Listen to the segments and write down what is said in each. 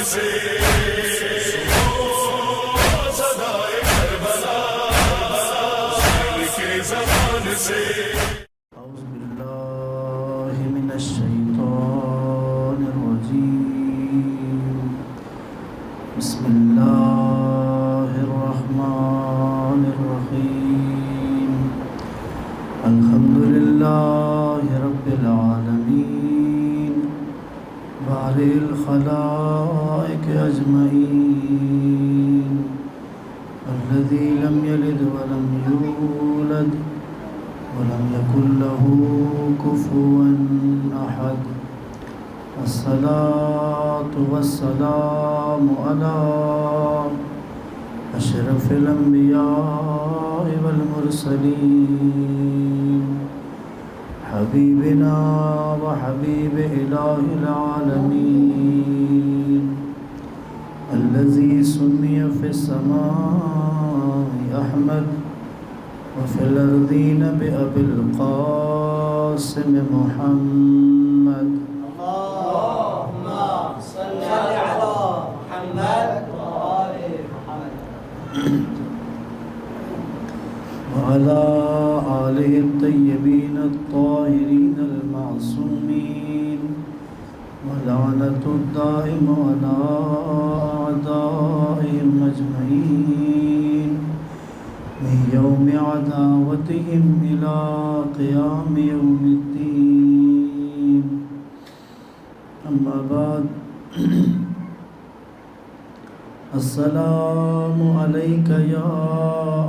سے صدائے کربلا کے زبان سے اعوذ باللہ من الشیطان الرجیم بسم اللہ الرحمن الرحیم الحمد للہ رب العالمین بارئ الخلائق اجمعین الذي لم يلد ولم يولد ولم يكن له كفوا أحد والصلاة والسلام على أشرف الأنبياء والمرسلين حبيبنا وحبيب إله العالمين الذي سمي في السماء أحمد وفي الأرضين بأبي القاسم محمد اللهم صل على محمد وآل محمد وعلى آله الطيبين الطاهرين المعصومين ولعنة الدائم على أعدائهم أجمعين من يوم عداوتهم إلى قيام يوم الدين أما بعد السلام عليك يا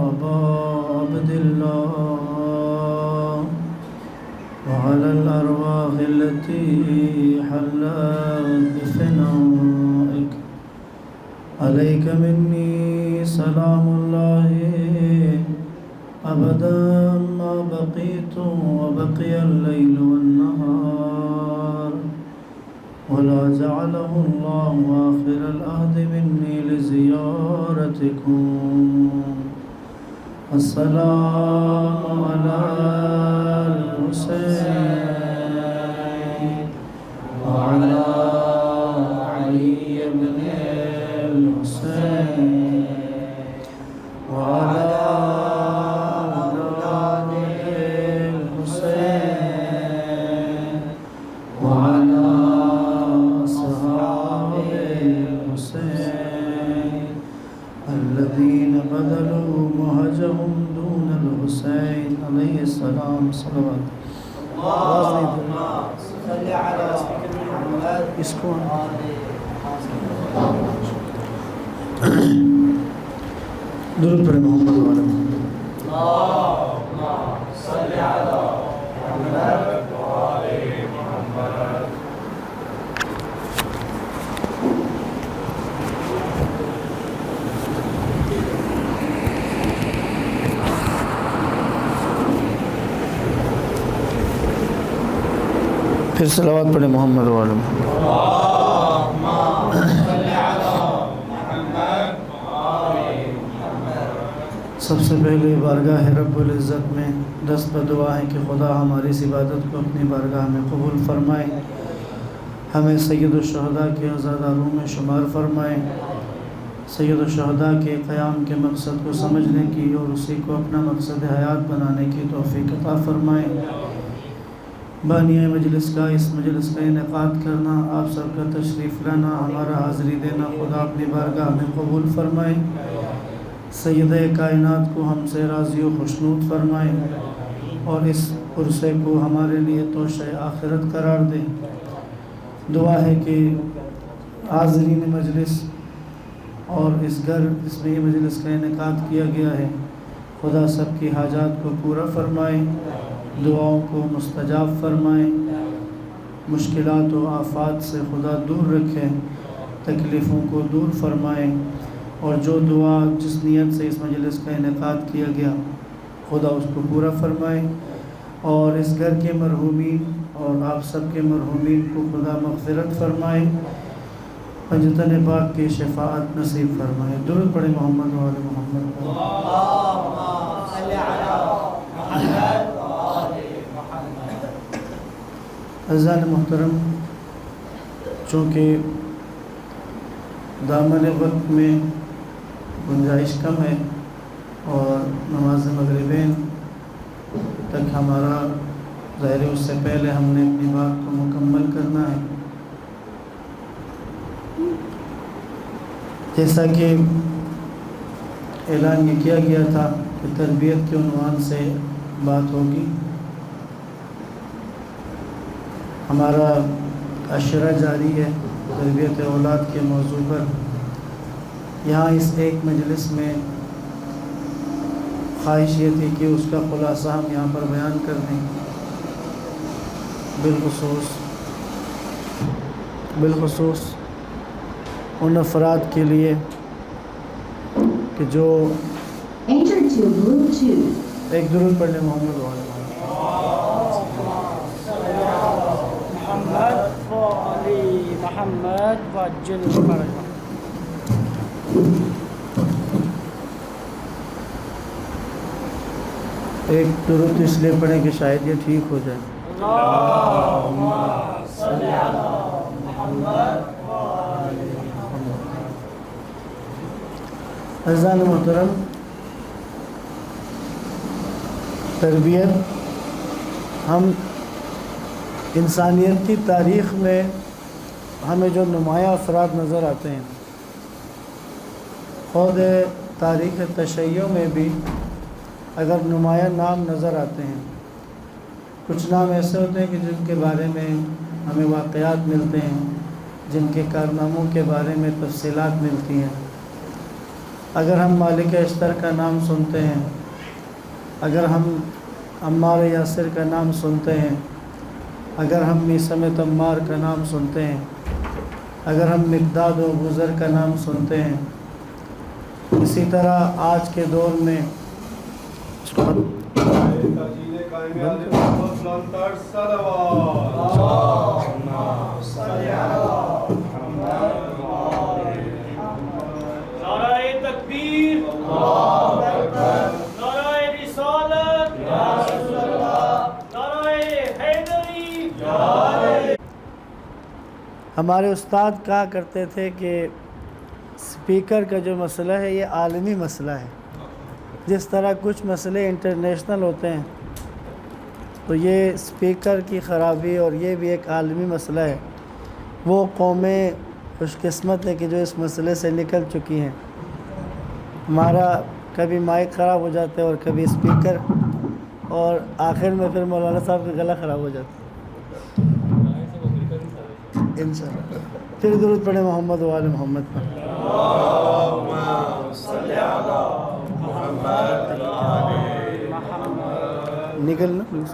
أبا عبد الله وعلى الأرواح التي حلت بفنائك عليك مني سلام الله أبدا ما بقيت وبقي الليل والنهار ولا جعله الله آخر العهد مني لزيارتكم السلام على الحسين وعلى علي بن الحسين وعلى أولاد الحسين وعلى أصحاب الحسين الذين بذلوا مهجهم دون الحسين عليه السلام صلوات اللهم صل على محمد اسكون درود پر محمد وعلى محمد اللهم صل على محمد وآل محمد پھر صلوات پڑھیں محمد وعلى محمد اللهم صل على محمد وآل محمد سب سے پہلے بارگاہ رب العزت میں دست بدعا ہے کہ خدا ہماری اس عبادت کو اپنی بارگاہ میں قبول فرمائے، ہمیں سید الشہداء کے عزاداروں میں شمار فرمائے، سید الشہداء کے قیام کے مقصد کو سمجھنے کی اور اسی کو اپنا مقصد حیات بنانے کی توفیق عطا فرمائے۔ بانی مجلس کا اس مجلس کا انعقاد کرنا، آپ سب کا تشریف لانا، ہمارا حاضری دینا خدا اپنی بارگاہ میں قبول فرمائے، سید کائنات کو ہم سے راضی و خوشنود فرمائے اور اس عرصے کو ہمارے لیے توشہ آخرت قرار دے۔ دعا ہے کہ حاضرین مجلس اور اس گھر جس میں یہ مجلس کا انعقاد کیا گیا ہے، خدا سب کی حاجات کو پورا فرمائے، دعاؤں کو مستجاب فرمائے، مشکلات و آفات سے خدا دور رکھے، تکلیفوں کو دور فرمائے، اور جو دعا جس نیت سے اس مجلس کا انعقاد کیا گیا خدا اس کو پورا فرمائے، اور اس گھر کے مرحومین اور آپ سب کے مرحومین کو خدا مغفرت فرمائے، پنجتن پاک کی شفاعت نصیب فرمائے۔ درود پڑھیں محمد وعلی محمد۔ اللهم صل على محمد وآل محمد۔ عزیزان محترم، چونکہ دامن وقت میں گنجائش کم ہے اور نماز مغربین تک ہمارا ظاہر اس سے پہلے ہم نے اپنی بات کو مکمل کرنا ہے. جیسا کہ اعلان یہ کیا گیا تھا کہ تربیت کے عنوان سے بات ہوگی. ہمارا عشرہ جاری ہے تربیت اولاد کے موضوع پر. یہاں اس ایک مجلس میں خواہش یہ تھی کہ اس کا خلاصہ ہم یہاں پر بیان کر دیں، بالخصوص ان افراد کے لیے کہ جو ایک درود پڑھ لیں محمد وعلی محمد وعلی محمد وعجل فرجہ. ایک درود اس لیے پڑھیں کہ شاید یہ ٹھیک ہو جائے. اللہم صلی علی محمد وعلی محمد. عزیزان محترم، تربیت ہم انسانیت کی تاریخ میں ہمیں جو نمایاں افراد نظر آتے ہیں، خود تاریخ تشیع میں بھی اگر نمایاں نام نظر آتے ہیں، کچھ نام ایسے ہوتے ہیں کہ جن کے بارے میں ہمیں واقعات ملتے ہیں، جن کے کارناموں کے بارے میں تفصیلات ملتی ہیں. اگر ہم مالک اشتر کا نام سنتے ہیں، اگر ہم عمار یاسر کا نام سنتے ہیں، اگر ہم میثم تمار کا نام سنتے ہیں، اگر ہم مقداد و گزر کا نام سنتے ہیں، اسی طرح آج کے دور میں نعرہ تکبیر، نعرہ رسالت، نعرہ حیدری. ہمارے استاد کہا کرتے تھے کہ سپیکر کا جو مسئلہ ہے یہ عالمی مسئلہ ہے. جس طرح کچھ مسئلے انٹرنیشنل ہوتے ہیں تو یہ سپیکر کی خرابی اور یہ بھی ایک عالمی مسئلہ ہے. وہ قومیں خوش قسمت ہے کہ جو اس مسئلے سے نکل چکی ہیں. ہمارا کبھی مائک خراب ہو جاتا ہے اور کبھی سپیکر، اور آخر میں پھر مولانا صاحب کا گلا خراب ہو جاتا ہے. انشاءاللہ پھر درود پڑھیں محمد وعلی محمد پر. نکلنا پلیز.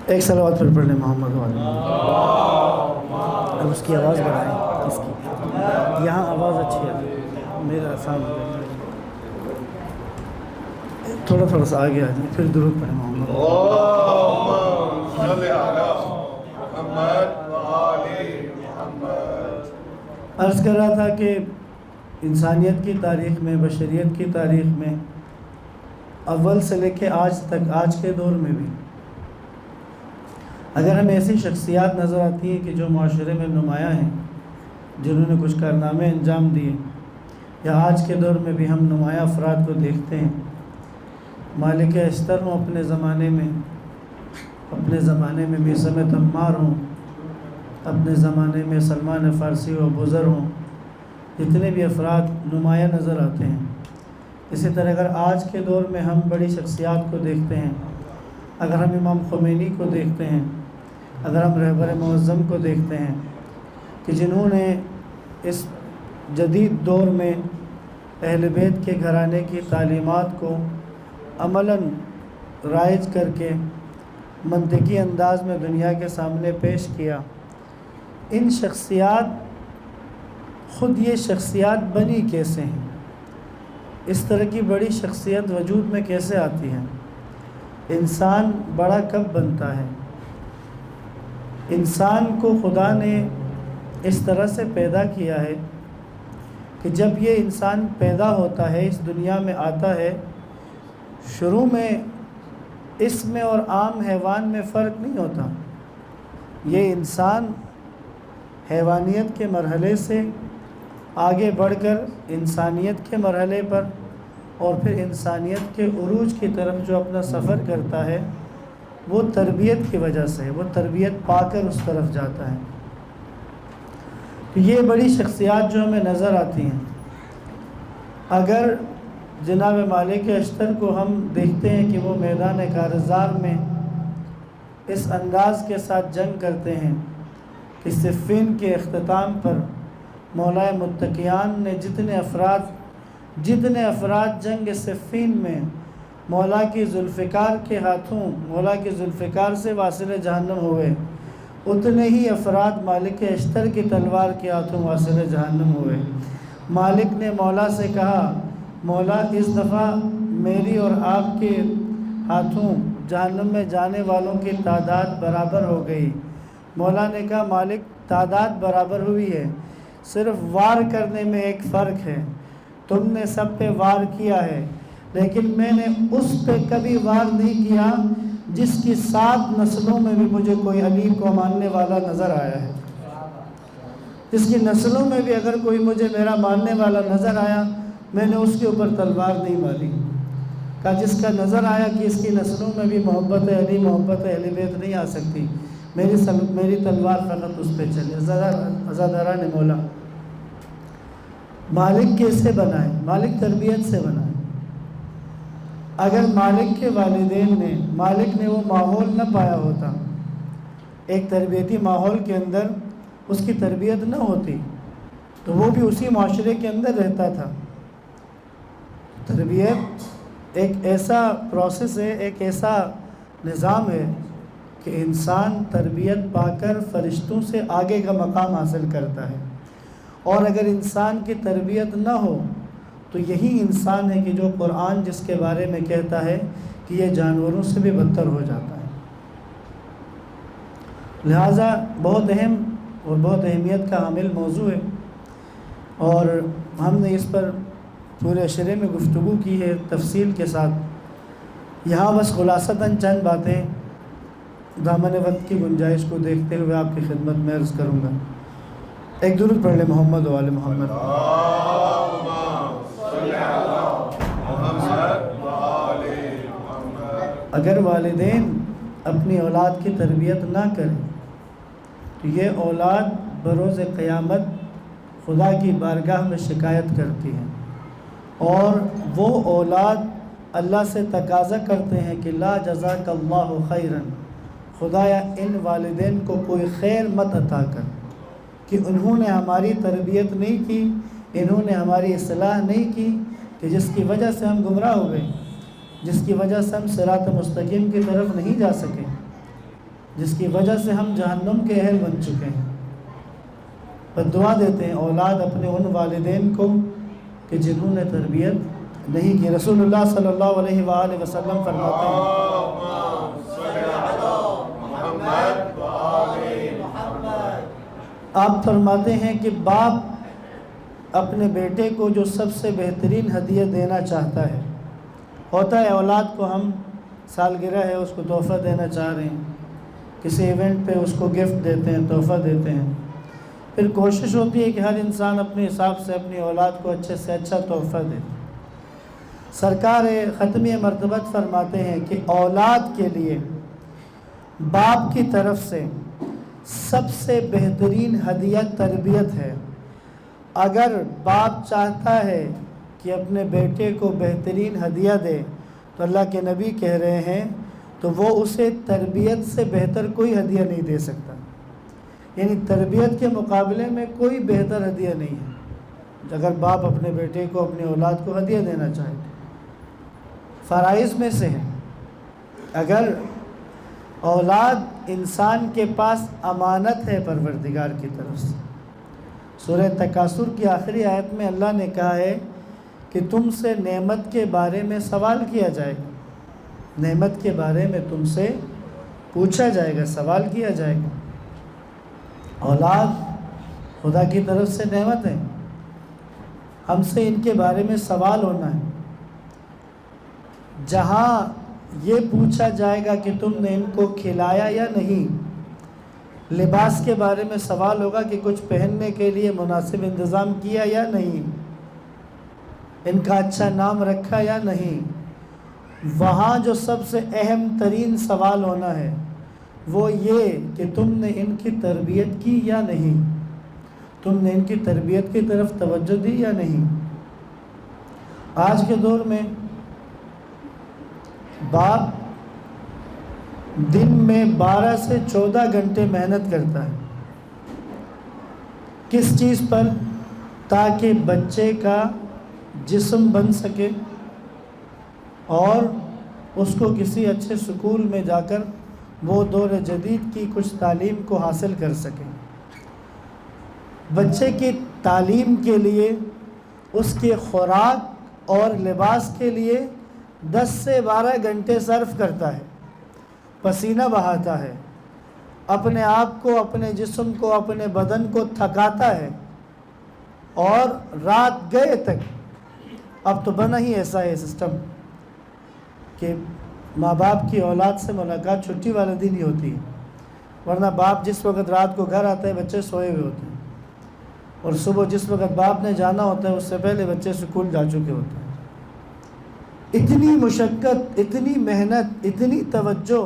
ایک صلوات پھر پڑھ لیں محمد وعلی محمد. اب اس کی آواز بڑھائیں، اس کی یہاں آواز اچھی ہے، میرا آسان ہو جائے. تھوڑا سا آگے آ جائیں پھر درود پڑھیں محمد. عرض کر رہا تھا کہ انسانیت کی تاریخ میں، بشریت کی تاریخ میں، اول سے لے کے آج تک، آج کے دور میں بھی اگر ہمیں ایسی شخصیات نظر آتی ہیں کہ جو معاشرے میں نمایاں ہیں، جنہوں نے کچھ کارنامے انجام دیے، یا آج کے دور میں بھی ہم نمایاں افراد کو دیکھتے ہیں. مالک اشتر ہوں اپنے زمانے میں میثم تمار ہوں، اپنے زمانے میں سلمان فارسی و بزر ہوں، جتنے بھی افراد نمایاں نظر آتے ہیں. اسی طرح اگر آج کے دور میں ہم بڑی شخصیات کو دیکھتے ہیں، اگر ہم امام خمینی کو دیکھتے ہیں، اگر ہم رہبر معظم کو دیکھتے ہیں کہ جنہوں نے اس جدید دور میں اہل بیت کے گھرانے کی تعلیمات کو عملاً رائج کر کے منطقی انداز میں دنیا کے سامنے پیش کیا، ان شخصیات خود یہ شخصیات بنی کیسے ہیں؟ اس طرح کی بڑی شخصیت وجود میں کیسے آتی ہے؟ انسان بڑا کب بنتا ہے؟ انسان کو خدا نے اس طرح سے پیدا کیا ہے کہ جب یہ انسان پیدا ہوتا ہے، اس دنیا میں آتا ہے، شروع میں اس میں اور عام حیوان میں فرق نہیں ہوتا. یہ انسان حیوانیت کے مرحلے سے آگے بڑھ کر انسانیت کے مرحلے پر اور پھر انسانیت کے عروج کی طرف جو اپنا سفر کرتا ہے وہ تربیت کی وجہ سے، وہ تربیت پا کر اس طرف جاتا ہے۔ تو یہ بڑی شخصیات جو ہمیں نظر آتی ہیں، اگر جناب مالک اشتر کو ہم دیکھتے ہیں کہ وہ میدان کارزار میں اس انداز کے ساتھ جنگ کرتے ہیں کہ صفین کے اختتام پر مولا متقیان نے جتنے افراد جنگ صفین میں مولا کی ذوالفقار کے ہاتھوں، مولا کی ذوالفقار سے واصل جہنم ہوئے، اتنے ہی افراد مالک اشتر کی تلوار کے ہاتھوں واصل جہنم ہوئے۔ مالک نے مولا سے کہا، مولا اس دفعہ میری اور آپ کے ہاتھوں جہنم میں جانے والوں کی تعداد برابر ہو گئی۔ مولا نے کہا، مالک تعداد برابر ہوئی ہے، صرف وار کرنے میں ایک فرق ہے، تم نے سب پہ وار کیا ہے لیکن میں نے اس پہ کبھی وار نہیں کیا جس کی 7 نسلوں میں بھی مجھے کوئی علی کو ماننے والا نظر آیا ہے، جس کی نسلوں میں بھی اگر کوئی مجھے میرا ماننے والا نظر آیا میں نے اس کے اوپر تلوار نہیں ماری۔ کہا جس کا نظر آیا کہ اس کی نسلوں میں بھی محبت علی، محبت اہل بیت نہیں آ سکتی، میری تلوار فقط اس پہ چلے۔ عزاداران مولا، مالک کیسے بنائے؟ مالک تربیت سے بنائے۔ اگر مالک کے والدین نے، مالک نے وہ ماحول نہ پایا ہوتا، ایک تربیتی ماحول کے اندر اس کی تربیت نہ ہوتی تو وہ بھی اسی معاشرے کے اندر رہتا تھا۔ تربیت ایک ایسا پروسیس ہے، ایک ایسا نظام ہے کہ انسان تربیت پا کر فرشتوں سے آگے کا مقام حاصل کرتا ہے، اور اگر انسان کی تربیت نہ ہو تو یہی انسان ہے کہ جو قرآن جس کے بارے میں کہتا ہے کہ یہ جانوروں سے بھی بدتر ہو جاتا ہے۔ لہٰذا بہت اہم اور بہت اہمیت کا حامل موضوع ہے، اور ہم نے اس پر پورے عشرے میں گفتگو کی ہے تفصیل کے ساتھ۔ یہاں بس خلاصتاً چند باتیں دامن وقت کی گنجائش کو دیکھتے ہوئے آپ کی خدمت میں عرض کروں گا۔ ایک درود پڑھ لیں محمد و آل محمد۔ اگر والدین اپنی اولاد کی تربیت نہ کریں تو یہ اولاد بروز قیامت خدا کی بارگاہ میں شکایت کرتی ہے، اور وہ اولاد اللہ سے تقاضا کرتے ہیں کہ لا جزاک اللہ خیراً، خدایا ان والدین کو کوئی خیر مت عطا کر کہ انہوں نے ہماری تربیت نہیں کی، انہوں نے ہماری اصلاح نہیں کی، کہ جس کی وجہ سے ہم گمراہ ہو گئے، جس کی وجہ سے ہم صراط مستقیم کی طرف نہیں جا سکے، جس کی وجہ سے ہم جہنم کے اہل بن چکے ہیں۔ بد دعا دیتے ہیں اولاد اپنے ان والدین کو کہ جنہوں نے تربیت نہیں کی۔ رسول اللہ صلی اللہ علیہ وآلہ وسلم فرماتے ہیں، آپ فرماتے ہیں کہ باپ اپنے بیٹے کو جو سب سے بہترین ہدیہ دینا چاہتا ہے، ہوتا ہے اولاد کو ہم سالگرہ ہے اس کو تحفہ دینا چاہ رہے ہیں، کسی ایونٹ پہ اس کو گفٹ دیتے ہیں، تحفہ دیتے ہیں، پھر کوشش ہوتی ہے کہ ہر انسان اپنے حساب سے اپنی اولاد کو اچھے سے اچھا تحفہ دے۔ سرکار ختمی مرتبت فرماتے ہیں کہ اولاد کے لیے باپ کی طرف سے سب سے بہترین ہدیہ تربیت ہے۔ اگر باپ چاہتا ہے کہ اپنے بیٹے کو بہترین ہدیہ دے تو اللہ کے نبی کہہ رہے ہیں تو وہ اسے تربیت سے بہتر کوئی ہدیہ نہیں دے سکتا، یعنی تربیت کے مقابلے میں کوئی بہتر ہدیہ نہیں ہے اگر باپ اپنے بیٹے کو، اپنی اولاد کو ہدیہ دینا چاہے۔ فرائض میں سے ہے، اگر اولاد انسان کے پاس امانت ہے پروردگار کی طرف سے۔ سورہ تکاثر کی آخری آیت میں اللہ نے کہا ہے کہ تم سے نعمت کے بارے میں سوال کیا جائے گا، نعمت کے بارے میں تم سے پوچھا جائے گا، سوال کیا جائے گا۔ اولاد خدا کی طرف سے نعمت ہے، ہم سے ان کے بارے میں سوال ہونا ہے۔ جہاں یہ پوچھا جائے گا کہ تم نے ان کو کھلایا یا نہیں، لباس کے بارے میں سوال ہوگا کہ کچھ پہننے کے لیے مناسب انتظام کیا یا نہیں، ان کا اچھا نام رکھا یا نہیں۔ وہاں جو سب سے اہم ترین سوال ہونا ہے وہ یہ کہ تم نے ان کی تربیت کی یا نہیں، تم نے ان کی تربیت کی طرف توجہ دی یا نہیں۔ آج کے دور میں باپ دن میں 12 سے 14 گھنٹے محنت کرتا ہے، کس چیز پر؟ تاکہ بچے کا جسم بن سکے اور اس کو کسی اچھے اسکول میں جا کر وہ دور جدید کی کچھ تعلیم کو حاصل کر سکے۔ بچے کی تعلیم کے لیے، اس کی خوراک اور لباس کے لیے 10 سے 12 گھنٹے صرف کرتا ہے، پسینہ بہاتا ہے، اپنے آپ کو، اپنے جسم کو، اپنے بدن کو تھکاتا ہے، اور رات گئے تک۔ اب تو بنا ہی ایسا ہے سسٹم کہ ماں باپ کی اولاد سے ملاقات چھٹی والے دن ہی ہوتی ہے، ورنہ باپ جس وقت رات کو گھر آتا ہے بچے سوئے ہوئے ہوتے ہیں، اور صبح جس وقت باپ نے جانا ہوتا ہے اس سے پہلے بچے اسکول جا چکے ہوتے ہیں۔ اتنی مشقت، اتنی محنت، اتنی توجہ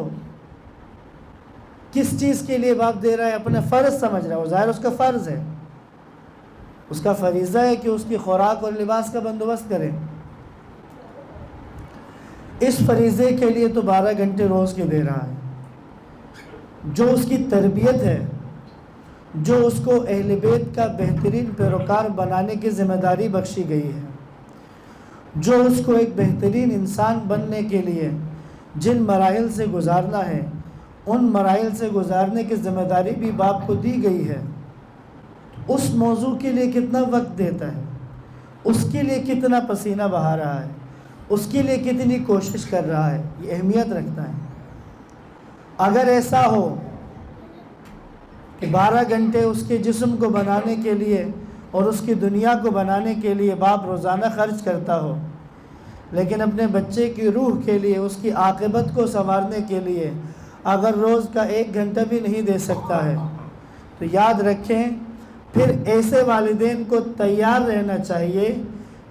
کس چیز کے لیے باپ دے رہا ہے؟ اپنا فرض سمجھ رہا ہے، وہ ظاہر اس کا فرض ہے، اس کا فریضہ ہے کہ اس کی خوراک اور لباس کا بندوبست کرے۔ اس فریضے کے لیے تو 12 گھنٹے روز کے دے رہا ہے۔ جو اس کی تربیت ہے، جو اس کو اہل بیت کا بہترین پیروکار بنانے کی ذمہ داری بخشی گئی ہے، جو اس کو ایک بہترین انسان بننے کے لیے جن مراحل سے گزارنا ہے، ان مراحل سے گزارنے کی ذمہ داری بھی باپ کو دی گئی ہے، اس موضوع کے لیے کتنا وقت دیتا ہے، اس کے لیے کتنا پسینہ بہا رہا ہے، اس کے لیے کتنی کوشش کر رہا ہے، یہ اہمیت رکھتا ہے۔ اگر ایسا ہو کہ 12 گھنٹے اس کے جسم کو بنانے کے لیے اور اس کی دنیا کو بنانے کے لیے باپ روزانہ خرچ کرتا ہو، لیکن اپنے بچے کی روح کے لیے، اس کی عاقبت کو سنوارنے کے لیے اگر روز کا 1 گھنٹہ بھی نہیں دے سکتا ہے، تو یاد رکھیں پھر ایسے والدین کو تیار رہنا چاہیے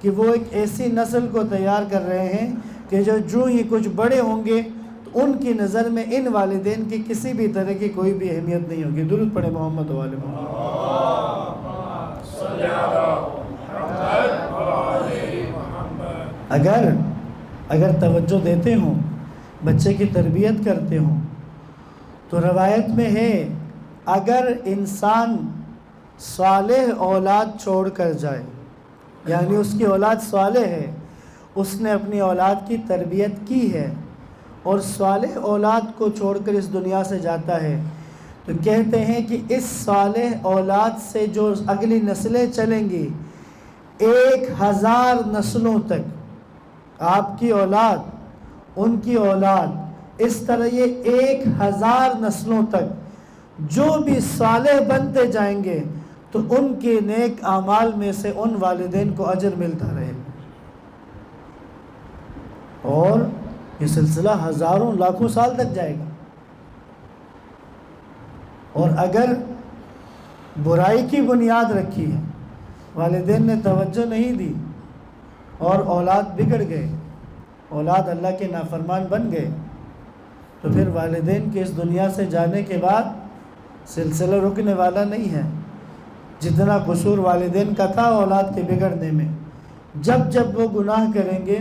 کہ وہ ایک ایسی نسل کو تیار کر رہے ہیں کہ جو ہی کچھ بڑے ہوں گے تو ان کی نظر میں ان والدین کی کسی بھی طرح کی کوئی بھی اہمیت نہیں ہوگی۔ درود پڑھیں محمد و آل محمد۔ اگر توجہ دیتے ہوں، بچے کی تربیت کرتے ہوں، تو روایت میں ہے اگر انسان صالح اولاد چھوڑ کر جائے، یعنی اس کی اولاد صالح ہے، اس نے اپنی اولاد کی تربیت کی ہے، اور صالح اولاد کو چھوڑ کر اس دنیا سے جاتا ہے، تو کہتے ہیں کہ اس صالح اولاد سے جو اگلی نسلیں چلیں گی 1000 نسلوں تک، آپ کی اولاد، ان کی اولاد، اس طرح یہ 1000 نسلوں تک جو بھی صالح بنتے جائیں گے تو ان کے نیک اعمال میں سے ان والدین کو اجر ملتا رہے گا، اور یہ سلسلہ ہزاروں لاکھوں سال تک جائے گا۔ اور اگر برائی کی بنیاد رکھی ہے، والدین نے توجہ نہیں دی اور اولاد بگڑ گئے، اولاد اللہ کے نافرمان بن گئے، تو پھر والدین کے اس دنیا سے جانے کے بعد سلسلہ رکنے والا نہیں ہے۔ جتنا قصور والدین کا تھا اولاد کے بگڑنے میں، جب وہ گناہ کریں گے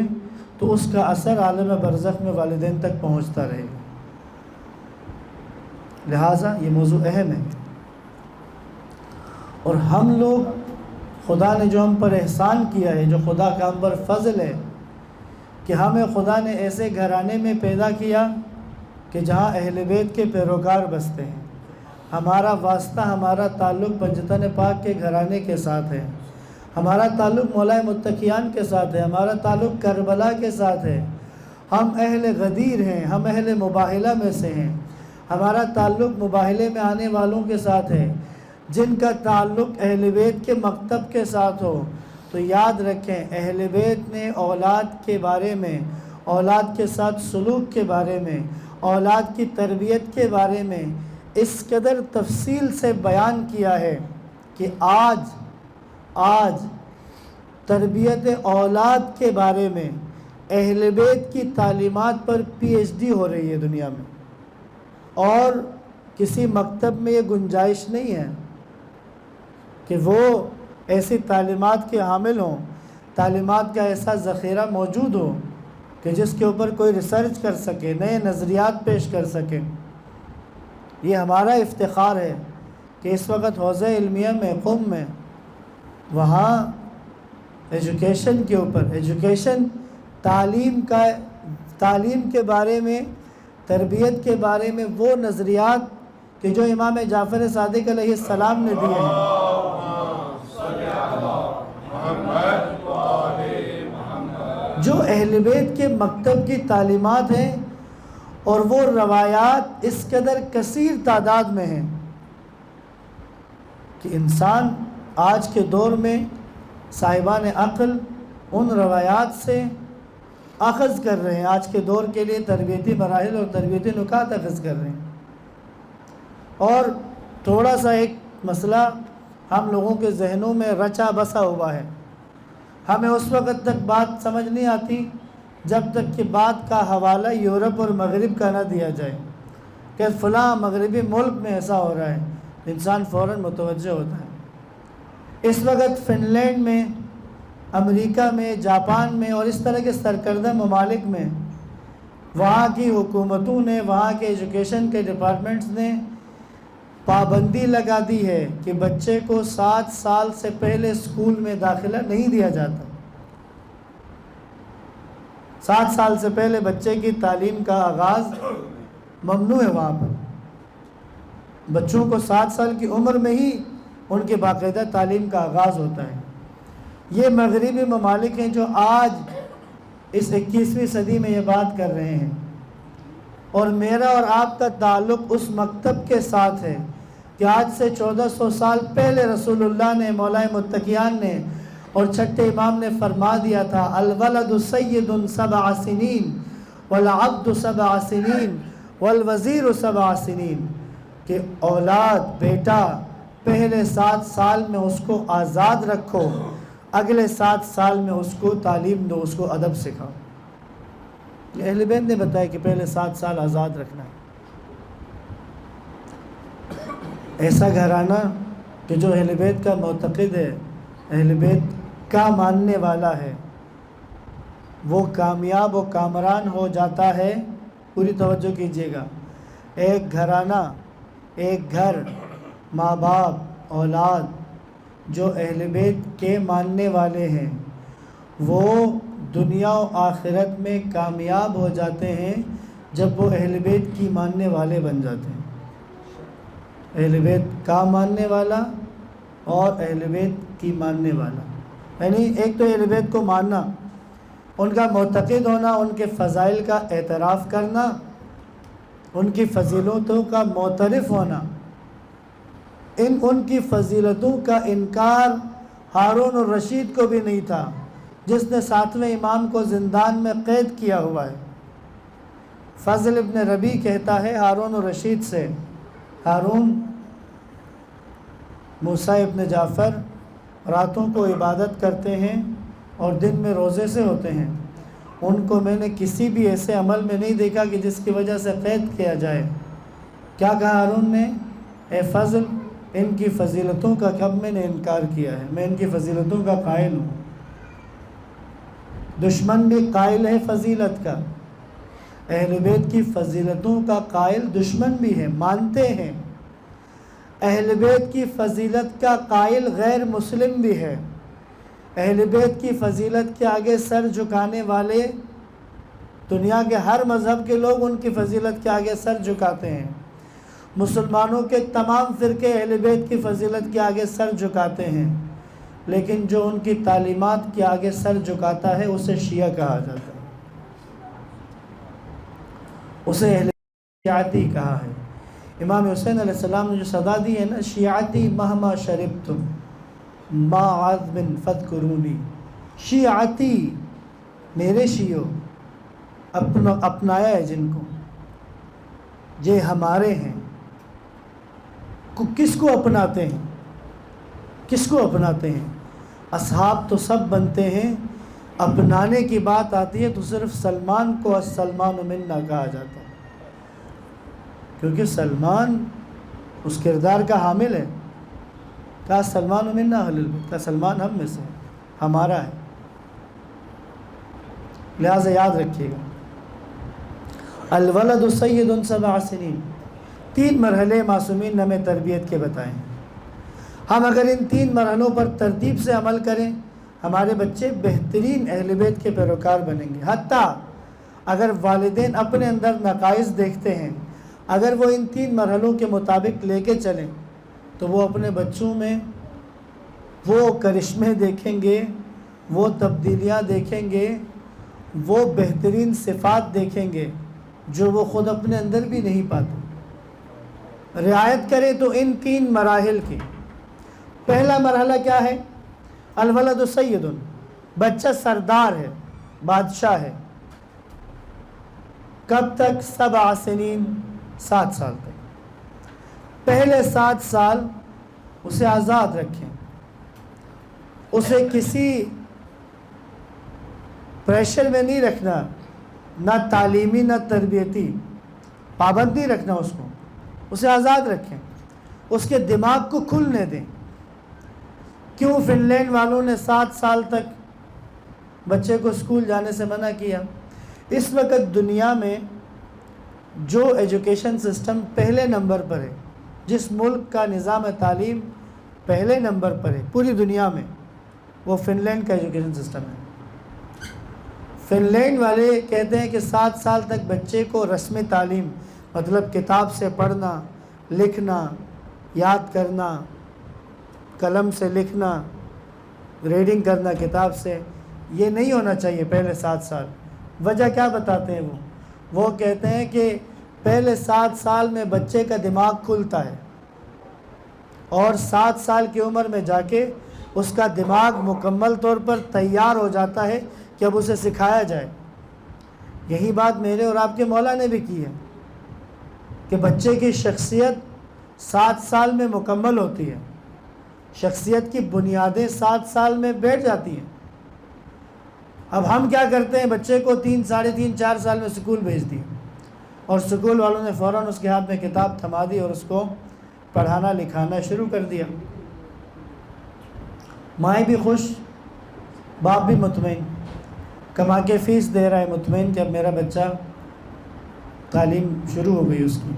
تو اس کا اثر عالم برزخ میں والدین تک پہنچتا رہے گا۔ لہٰذا یہ موضوع اہم ہے، اور ہم لوگ، خدا نے جو ہم پر احسان کیا ہے، جو خدا کا ہم پر فضل ہے کہ ہمیں خدا نے ایسے گھرانے میں پیدا کیا کہ جہاں اہل بیت کے پیروکار بستے ہیں۔ ہمارا واسطہ، ہمارا تعلق پنجتن پاک کے گھرانے کے ساتھ ہے، ہمارا تعلق مولا متقیان کے ساتھ ہے، ہمارا تعلق کربلا کے ساتھ ہے، ہم اہل غدیر ہیں، ہم اہل مباہلہ میں سے ہیں، ہمارا تعلق مباہلے میں آنے والوں کے ساتھ ہے۔ جن کا تعلق اہل بیت کے مکتب کے ساتھ ہو تو یاد رکھیں اہل بیت نے اولاد کے بارے میں، اولاد کے ساتھ سلوک کے بارے میں، اولاد کی تربیت کے بارے میں اس قدر تفصیل سے بیان کیا ہے کہ آج تربیت اولاد کے بارے میں اہل بیت کی تعلیمات پر PhD ہو رہی ہے دنیا میں، اور کسی مکتب میں یہ گنجائش نہیں ہے کہ وہ ایسی تعلیمات کے حامل ہوں، تعلیمات کا ایسا ذخیرہ موجود ہو کہ جس کے اوپر کوئی ریسرچ کر سکے، نئے نظریات پیش کر سکے۔ یہ ہمارا افتخار ہے کہ اس وقت حوزہ علمیہ میں قم میں وہاں ایجوکیشن کے اوپر تعلیم کے بارے میں، تربیت کے بارے میں وہ نظریات کہ جو امام جعفر صادق علیہ السلام نے دیے ہیں، جو اہل بیت کے مکتب کی تعلیمات ہیں، اور وہ روایات اس قدر کثیر تعداد میں ہیں کہ انسان آج کے دور میں صاحبان عقل ان روایات سے اخذ کر رہے ہیں، آج کے دور کے لیے تربیتی مراحل اور تربیتی نکات اخذ کر رہے ہیں۔ اور تھوڑا سا ایک مسئلہ ہم لوگوں کے ذہنوں میں رچا بسا ہوا ہے، ہمیں اس وقت تک بات سمجھ نہیں آتی جب تک کہ بات کا حوالہ یورپ اور مغرب کا نہ دیا جائے کہ فلاں مغربی ملک میں ایسا ہو رہا ہے، انسان فوراً متوجہ ہوتا ہے۔ اس وقت فن لینڈ میں، امریکہ میں، جاپان میں اور اس طرح کے سرکردہ ممالک میں وہاں کی حکومتوں نے، وہاں کے ایجوکیشن کے ڈپارٹمنٹس نے پابندی لگا دی ہے کہ بچے کو 7 سال سے پہلے اسکول میں داخلہ نہیں دیا جاتا۔ 7 سال سے پہلے بچے کی تعلیم کا آغاز ممنوع ہے وہاں پر۔ بچوں کو 7 سال کی عمر میں ہی ان کی باقاعدہ تعلیم کا آغاز ہوتا ہے۔ یہ مغربی ممالک ہیں جو آج اس 21ویں صدی میں یہ بات کر رہے ہیں، اور میرا اور آپ کا تعلق اس مکتب کے ساتھ ہے کہ آج سے 1400 سال پہلے رسول اللہ نے، مولا متقیان نے اور چھٹے امام نے فرما دیا تھا، الولد سید 7 سنین والعبد 7 سنین والوزیر 7 سنین، کہ اولاد، بیٹا پہلے 7 سال میں اس کو آزاد رکھو، اگلے 7 سال میں اس کو تعلیم دو، اس کو ادب سکھاؤ۔ اہل بیت نے بتایا کہ پہلے 7 سال آزاد رکھنا ہے۔ ایسا گھرانہ کہ جو اہل بیت کا معتقد ہے، اہل بیت کا ماننے والا ہے، وہ کامیاب و کامران ہو جاتا ہے۔ پوری توجہ کیجیے گا، ایک گھرانہ، ایک گھر، ماں باپ، اولاد جو اہل بیت کے ماننے والے ہیں، وہ دنیا و آخرت میں کامیاب ہو جاتے ہیں جب وہ اہل بیت کی ماننے والے بن جاتے ہیں۔ اہل بیت کا ماننے والا اور اہل بیت کی ماننے والا، یعنی ایک تو اہل بیت کو ماننا، ان کا معتقد ہونا، ان کے فضائل کا اعتراف کرنا، ان کی فضیلتوں کا معترف ہونا۔ ان کی فضیلتوں کا انکار ہارون الرشید کو بھی نہیں تھا، جس نے 7ویں امام کو زندان میں قید کیا ہوا ہے۔ فضل ابن ربی کہتا ہے ہارون الرشید سے، ہارون موسیٰ ابن جعفر راتوں کو عبادت کرتے ہیں اور دن میں روزے سے ہوتے ہیں، ان کو میں نے کسی بھی ایسے عمل میں نہیں دیکھا کہ جس کی وجہ سے قید کیا جائے۔ کیا کہا ہارون نے؟ اے فضل، ان کی فضیلتوں کا کب میں نے انکار کیا ہے، میں ان کی فضیلتوں کا قائل ہوں۔ دشمن بھی قائل ہے فضیلت کا، اہل بیت کی فضیلتوں کا قائل دشمن بھی ہے، مانتے ہیں۔ اہل بیت کی فضیلت کا قائل غیر مسلم بھی ہے۔ اہل بیت کی فضیلت کے آگے سر جھکانے والے، دنیا کے ہر مذہب کے لوگ ان کی فضیلت کے آگے سر جھکاتے ہیں۔ مسلمانوں کے تمام فرقے اہل بیت کی فضیلت کے آگے سر جھکاتے ہیں، لیکن جو ان کی تعلیمات کے آگے سر جھکاتا ہے اسے شیعہ کہا جاتا ہے، اسے اہل شیعتی کہا ہے۔ امام حسین علیہ السلام نے جو صدا دی ہے نا، شیعتی مہما شربتم ما عذب فذکرونی، شیعتی، میرے شیعو، اپنایا ہے جن کو، یہ ہمارے ہیں، کس کو اپناتے ہیں؟ کس کو اپناتے ہیں؟ اصحاب تو سب بنتے ہیں، اپنانے کی بات آتی ہے تو صرف سلمان کو السلمان منا کہا جاتا ہے، کیونکہ سلمان اس کردار کا حامل ہے۔ کہا سلمان منا اہل البیت، کہا سلمان ہم میں سے ہے، ہمارا ہے، لہٰذا یاد رکھیے گا۔ الولد سید 7 سنین، 3 مرحلے معصومین نے ہمیں تربیت کے بتائیں۔ ہم اگر ان 3 مرحلوں پر ترتیب سے عمل کریں، ہمارے بچے بہترین اہل بیت کے پیروکار بنیں گے۔ حتیٰ اگر والدین اپنے اندر نقائص دیکھتے ہیں، اگر وہ ان 3 مرحلوں کے مطابق لے کے چلیں تو وہ اپنے بچوں میں وہ کرشمے دیکھیں گے، وہ تبدیلیاں دیکھیں گے، وہ بہترین صفات دیکھیں گے جو وہ خود اپنے اندر بھی نہیں پاتے۔ رعایت کریں تو ان 3 مراحل کی، پہلا مرحلہ کیا ہے؟ الولد سید، بچہ سردار ہے، بادشاہ ہے۔ کب تک؟ 7 سنین، 7 سال تک۔ پہلے 7 سال اسے آزاد رکھیں، اسے کسی پریشر میں نہیں رکھنا، نہ تعلیمی نہ تربیتی، پابند نہیں رکھنا اس کو، اسے آزاد رکھیں، اس کے دماغ کو کھلنے دیں۔ کیوں فن لینڈ والوں نے 7 سال تک بچے کو اسکول جانے سے منع کیا؟ اس وقت دنیا میں جو ایجوکیشن سسٹم پہلے نمبر پر ہے، جس ملک کا نظام تعلیم پہلے نمبر پر ہے پوری دنیا میں، وہ فن لینڈ کا ایجوکیشن سسٹم ہے۔ فن لینڈ والے کہتے ہیں کہ 7 سال تک بچے کو رسمی تعلیم، مطلب کتاب سے پڑھنا، لکھنا، یاد کرنا، قلم سے لکھنا، ریڈنگ کرنا کتاب سے، یہ نہیں ہونا چاہیے پہلے 7 سال۔ وجہ کیا بتاتے ہیں وہ کہتے ہیں کہ پہلے 7 سال میں بچے کا دماغ کھلتا ہے، اور 7 سال کی عمر میں جا کے اس کا دماغ مکمل طور پر تیار ہو جاتا ہے کہ اب اسے سکھایا جائے۔ یہی بات میرے اور آپ کے مولا نے بھی کی ہے کہ بچے کی شخصیت 7 سال میں مکمل ہوتی ہے، شخصیت کی بنیادیں 7 سال میں بیٹھ جاتی ہیں۔ اب ہم کیا کرتے ہیں؟ بچے کو 3 ساڑھے 3 4 سال میں سکول بھیج دی، اور سکول والوں نے فوراً اس کے ہاتھ میں کتاب تھما دی اور اس کو پڑھانا لکھانا شروع کر دیا۔ مائیں بھی خوش، باپ بھی مطمئن، کما کے فیس دے رہا ہے مطمئن کہ اب میرا بچہ تعلیم شروع ہو گئی اس کی،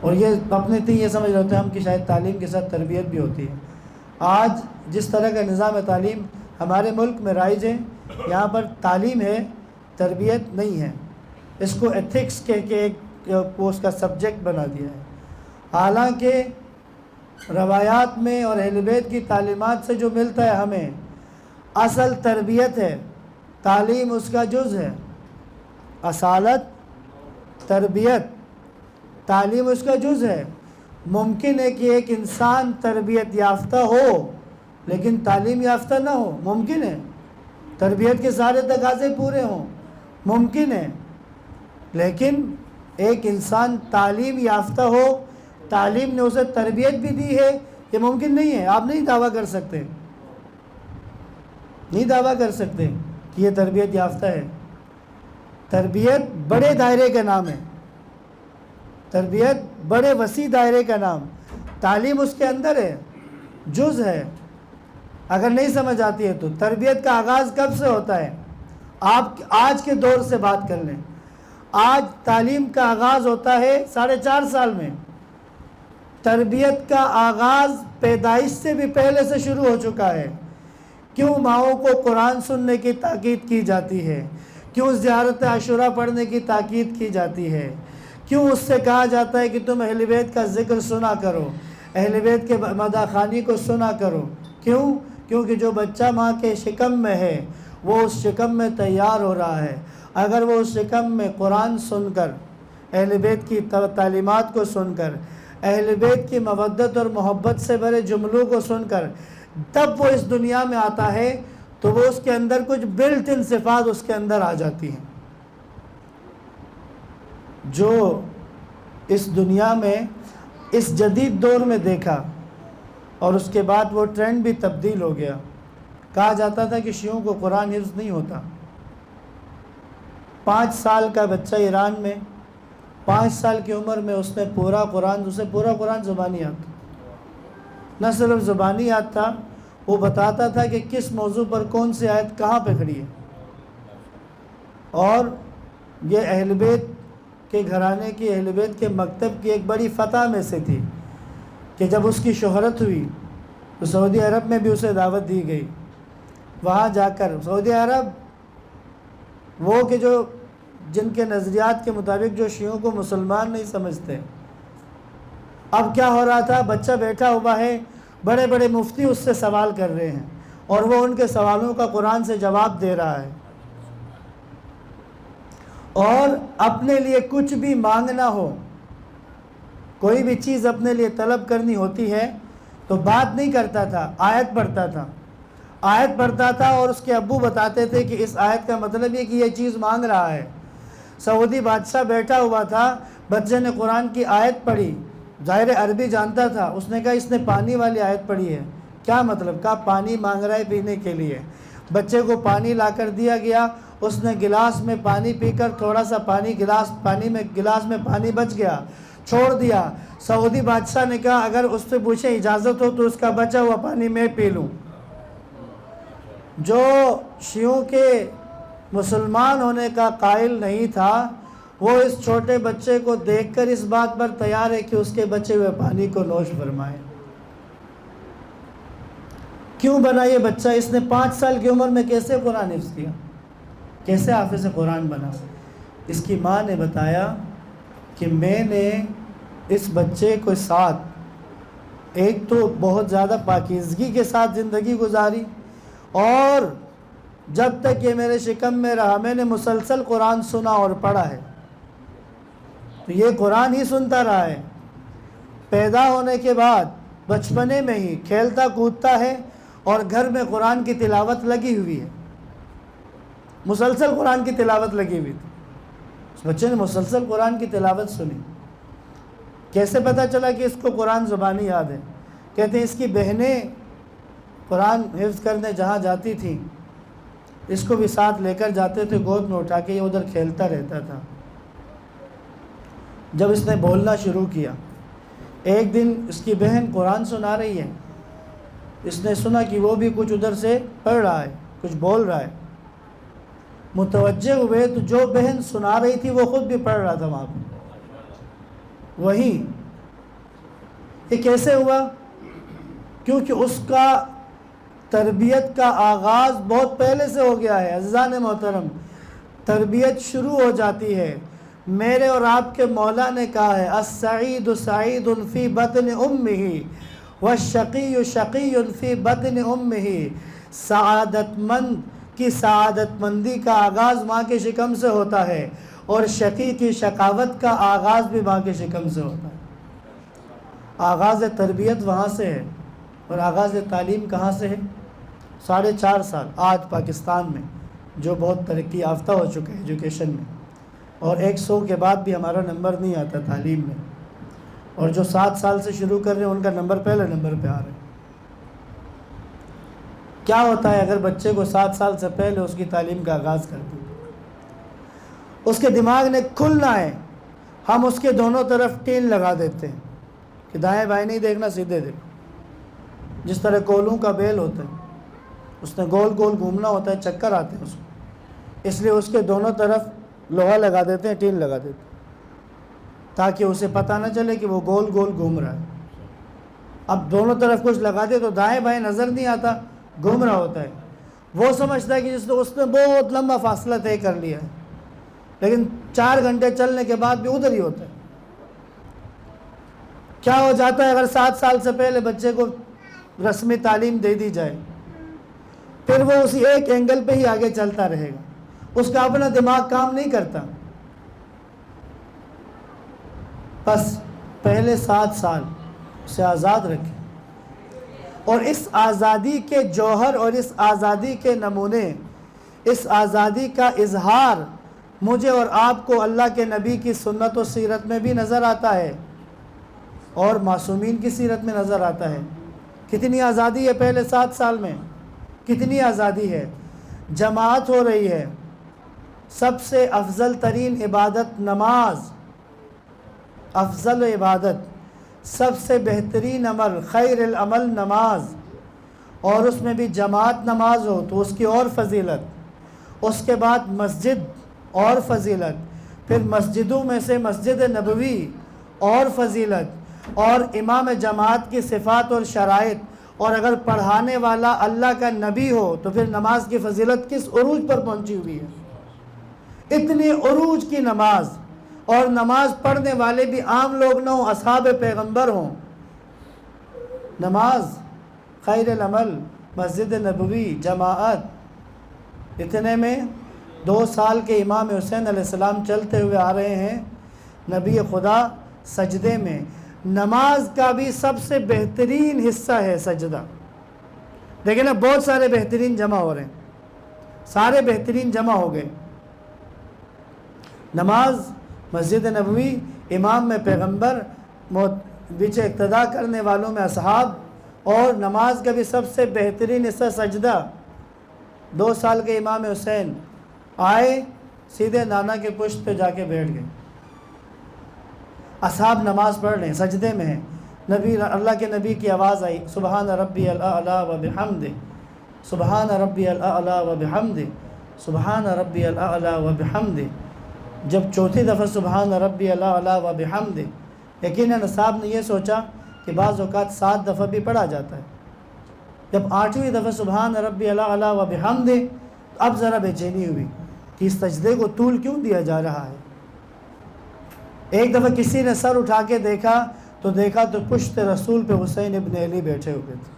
اور یہ اپنے تھی یہ سمجھ رہے ہوتے ہیں ہم کہ شاید تعلیم کے ساتھ تربیت بھی ہوتی ہے۔ آج جس طرح کا نظام تعلیم ہمارے ملک میں رائج ہے، یہاں پر تعلیم ہے، تربیت نہیں ہے۔ اس کو ایتھکس کہہ کے ایک اس کا سبجیکٹ بنا دیا ہے، حالانکہ روایات میں اور اہل بیت کی تعلیمات سے جو ملتا ہے ہمیں، اصل تربیت ہے، تعلیم اس کا جز ہے، اصالت تربیت، تعلیم اس کا جز ہے۔ ممکن ہے کہ ایک انسان تربیت یافتہ ہو لیکن تعلیم یافتہ نہ ہو، ممکن ہے، تربیت کے سارے تقاضے پورے ہوں، ممکن ہے، لیکن ایک انسان تعلیم یافتہ ہو، تعلیم نے اسے تربیت بھی دی ہے، یہ ممکن نہیں ہے۔ آپ نہیں دعویٰ کر سکتے، نہیں دعویٰ کر سکتے کہ یہ تربیت یافتہ ہے۔ تربیت بڑے دائرے کا نام ہے، تربیت بڑے وسیع دائرے کا نام، تعلیم اس کے اندر ہے، جز ہے۔ اگر نہیں سمجھ آتی ہے تو تربیت کا آغاز کب سے ہوتا ہے؟ آپ آج کے دور سے بات کر لیں، آج تعلیم کا آغاز ہوتا ہے 4.5 سال میں۔ تربیت کا آغاز پیدائش سے بھی پہلے سے شروع ہو چکا ہے۔ کیوں ماؤں کو قرآن سننے کی تاکید کی جاتی ہے؟ کیوں زیارت عاشورہ پڑھنے کی تاکید کی جاتی ہے؟ کیوں اس سے کہا جاتا ہے کہ تم اہل بیت کا ذکر سنا کرو، اہل بیت کے مدح خوانی کو سنا کرو؟ کیوں؟ کیونکہ جو بچہ ماں کے شکم میں ہے وہ اس شکم میں تیار ہو رہا ہے۔ اگر وہ اس شکم میں قرآن سن کر، اہل بیت کی تعلیمات کو سن کر، اہل بیت کی مودت اور محبت سے بھرے جملوں کو سن کر تب وہ اس دنیا میں آتا ہے تو وہ اس کے اندر کچھ بلٹ ان صفات اس کے اندر آ جاتی ہیں جو اس دنیا میں اس جدید دور میں دیکھا اور اس کے بعد وہ ٹرینڈ بھی تبدیل ہو گیا. کہا جاتا تھا کہ شیعوں کو قرآن حفظ نہیں ہوتا. 5 سال کا بچہ ایران میں 5 سال کی عمر میں اسے پورا قرآن زبانی یاد تھا. نہ صرف زبانی یاد تھا، وہ بتاتا تھا کہ کس موضوع پر کون سی آیت کہاں پہ کھڑی ہے. اور یہ اہل بیت کے گھرانے کی، اہل بیت کے مکتب کی ایک بڑی فتح میں سے تھی کہ جب اس کی شہرت ہوئی تو سعودی عرب میں بھی اسے دعوت دی گئی. وہاں جا کر سعودی عرب وہ کہ جن کے نظریات کے مطابق جو شیعوں کو مسلمان نہیں سمجھتے. اب کیا ہو رہا تھا، بچہ بیٹھا ہوا ہے، بڑے بڑے مفتی اس سے سوال کر رہے ہیں اور وہ ان کے سوالوں کا قرآن سے جواب دے رہا ہے. اور اپنے لیے کچھ بھی مانگنا ہو، کوئی بھی چیز اپنے لیے طلب کرنی ہوتی ہے تو بات نہیں کرتا تھا، آیت پڑھتا تھا اور اس کے ابو بتاتے تھے کہ اس آیت کا مطلب یہ کہ یہ چیز مانگ رہا ہے. سعودی بادشاہ بیٹھا ہوا تھا، بچے نے قرآن کی آیت پڑھی، ظاہر عربی جانتا تھا. اس نے کہا اس نے پانی والی آیت پڑھی ہے. کیا مطلب؟ کہا پانی مانگ رہا ہے پینے کے لیے. بچے کو پانی لا کر دیا گیا، اس نے گلاس میں پانی پی کر تھوڑا سا گلاس میں پانی بچ گیا، چھوڑ دیا. سعودی بادشاہ نے کہا اگر اس سے پوچھیں اجازت ہو تو اس کا بچا ہوا پانی میں پی لوں. جو شیعوں کے مسلمان ہونے کا قائل نہیں تھا، وہ اس چھوٹے بچے کو دیکھ کر اس بات پر تیار ہے کہ اس کے بچے ہوئے پانی کو نوش فرمائے. کیوں بنا یہ بچہ؟ اس نے 5 سال کی عمر میں کیسے قرآن حفظ کیا، کیسے حافظ قرآن بنا؟ اس کی ماں نے بتایا کہ میں نے اس بچے کے ساتھ ایک تو بہت زیادہ پاکیزگی کے ساتھ زندگی گزاری، اور جب تک یہ میرے شکم میں رہا میں نے مسلسل قرآن سنا اور پڑھا ہے. تو یہ قرآن ہی سنتا رہا ہے. پیدا ہونے کے بعد بچپنے میں ہی کھیلتا کودتا ہے اور گھر میں قرآن کی تلاوت لگی ہوئی ہے، مسلسل قرآن کی تلاوت لگی ہوئی تھی. اس بچے نے مسلسل قرآن کی تلاوت سنی. کیسے پتہ چلا کہ اس کو قرآن زبانی یاد ہے؟ کہتے ہیں اس کی بہنیں قرآن حفظ کرنے جہاں جاتی تھیں اس کو بھی ساتھ لے کر جاتے تھے، گود میں اٹھا کے یہ ادھر کھیلتا رہتا تھا. جب اس نے بولنا شروع کیا، ایک دن اس کی بہن قرآن سنا رہی ہے، اس نے سنا کہ وہ بھی کچھ ادھر سے پڑھ رہا ہے، کچھ بول رہا ہے. متوجہ ہوئے تو جو بہن سنا رہی تھی وہ خود بھی پڑھ رہا تھا وہاں پہ. وہیں یہ کیسے ہوا؟ کیونکہ اس کا تربیت کا آغاز بہت پہلے سے ہو گیا ہے. عزیزان محترم، تربیت شروع ہو جاتی ہے. میرے اور آپ کے مولا نے کہا ہے السعید سعید فی بطن امہ والشقی شقی فی بطن امہ. سعادت مند کی سعادت مندی کا آغاز ماں کے شکم سے ہوتا ہے، اور شقی کی شقاوت کا آغاز بھی ماں کے شکم سے ہوتا ہے. آغاز تربیت وہاں سے ہے. اور آغاز تعلیم کہاں سے ہے؟ 4.5 سال آج پاکستان میں جو بہت ترقی یافتہ ہو چکے ہیں ایجوکیشن میں، اور 100 کے بعد بھی ہمارا نمبر نہیں آتا تعلیم میں، اور جو 7 سال سے شروع کر رہے ہیں ان کا نمبر پہلے نمبر پہ آ رہے ہیں. کیا ہوتا ہے اگر بچے کو 7 سال سے پہلے اس کی تعلیم کا آغاز کر دیں؟ اس کے دماغ نے کھلنا ہے. ہم اس کے دونوں طرف ٹین لگا دیتے ہیں کہ دائیں بائیں نہیں دیکھنا، سیدھے دیکھو. جس طرح کولوں کا بیل ہوتا ہے، اس نے گول گول گھومنا ہوتا ہے، چکر آتے ہیں اس کو، اس لیے اس کے دونوں طرف لوہا لگا دیتے ہیں، ٹین لگا دیتے ہیں تاکہ اسے پتہ نہ چلے کہ وہ گول گول گھوم رہا ہے. اب دونوں طرف کچھ لگا دے تو دائیں بائیں نظر نہیں آتا، گھوم رہا ہوتا ہے. وہ سمجھتا ہے کہ اس نے بہت لمبا فاصلہ طے کر لیا ہے، لیکن 4 گھنٹے چلنے کے بعد بھی ادھر ہی ہوتا ہے. کیا ہو جاتا ہے اگر 7 سال سے پہلے بچے کو رسمی تعلیم دے دی جائے؟ پھر وہ اسی ایک اینگل پہ ہی آگے چلتا رہے گا، اس کا اپنا دماغ کام نہیں کرتا. بس پہلے 7 سال اسے آزاد رکھیں، اور اس آزادی کے جوہر اور اس آزادی کے نمونے، اس آزادی کا اظہار مجھے اور آپ کو اللہ کے نبی کی سنت و سیرت میں بھی نظر آتا ہے. اور معصومین کی سیرت میں نظر آتا ہے۔ کتنی آزادی ہے پہلے 7 سال میں، کتنی آزادی ہے، جماعت ہو رہی ہے، سب سے افضل ترین عبادت نماز، افضل عبادت، سب سے بہترین عمل، خیر العمل نماز، اور اس میں بھی جماعت نماز ہو تو اس کی اور فضیلت، اس کے بعد مسجد اور فضیلت، پھر مسجدوں میں سے مسجد نبوی اور فضیلت، اور امام جماعت کی صفات اور شرائط، اور اگر پڑھانے والا اللہ کا نبی ہو تو پھر نماز کی فضیلت کس عروج پر پہنچی ہوئی ہے۔ اتنی عروج کی نماز، اور نماز پڑھنے والے بھی عام لوگ نہ ہوں، اصحاب پیغمبر ہوں۔ نماز، خیر العمل، مسجد نبوی، جماعت، اتنے میں 2 سال کے امام حسین علیہ السلام چلتے ہوئے آ رہے ہیں، نبی خدا سجدے میں۔ نماز کا بھی سب سے بہترین حصہ ہے سجدہ۔ دیکھیں نا، بہت سارے بہترین جمع ہو رہے ہیں، سارے بہترین جمع ہو گئے۔ نماز، مسجد نبوی، امام میں پیغمبر، بیچ اقتداء کرنے والوں میں اصحاب، اور نماز کا بھی سب سے بہترین حصہ سجدہ۔ 2 سال کے امام حسین آئے، سیدھے نانا کے پشت پہ جا کے بیٹھ گئے۔ اصحاب نماز پڑھ رہے ہیں، سجدے میں ہیں، اللہ کے نبی کی آواز آئی، سبحان ربی الاعلی و بحمدہ، سبحان ربی الاعلی و بحمدہ، سبحان ربی الاعلی و بحمدہ۔ جب 4تھی دفعہ سبحان ربی الاعلی و بحمدہ، یقیناً اصحاب نے یہ سوچا کہ بعض اوقات 7 دفعہ بھی پڑھا جاتا ہے۔ جب 8ویں دفعہ سبحان ربی الاعلی و بحمدہ، اب ذرا بے چینی ہوئی کہ اس سجدے کو طول کیوں دیا جا رہا ہے۔ ایک دفعہ کسی نے سر اٹھا کے دیکھا تو پشت رسول پہ حسین ابن علی بیٹھے ہوئے تھے،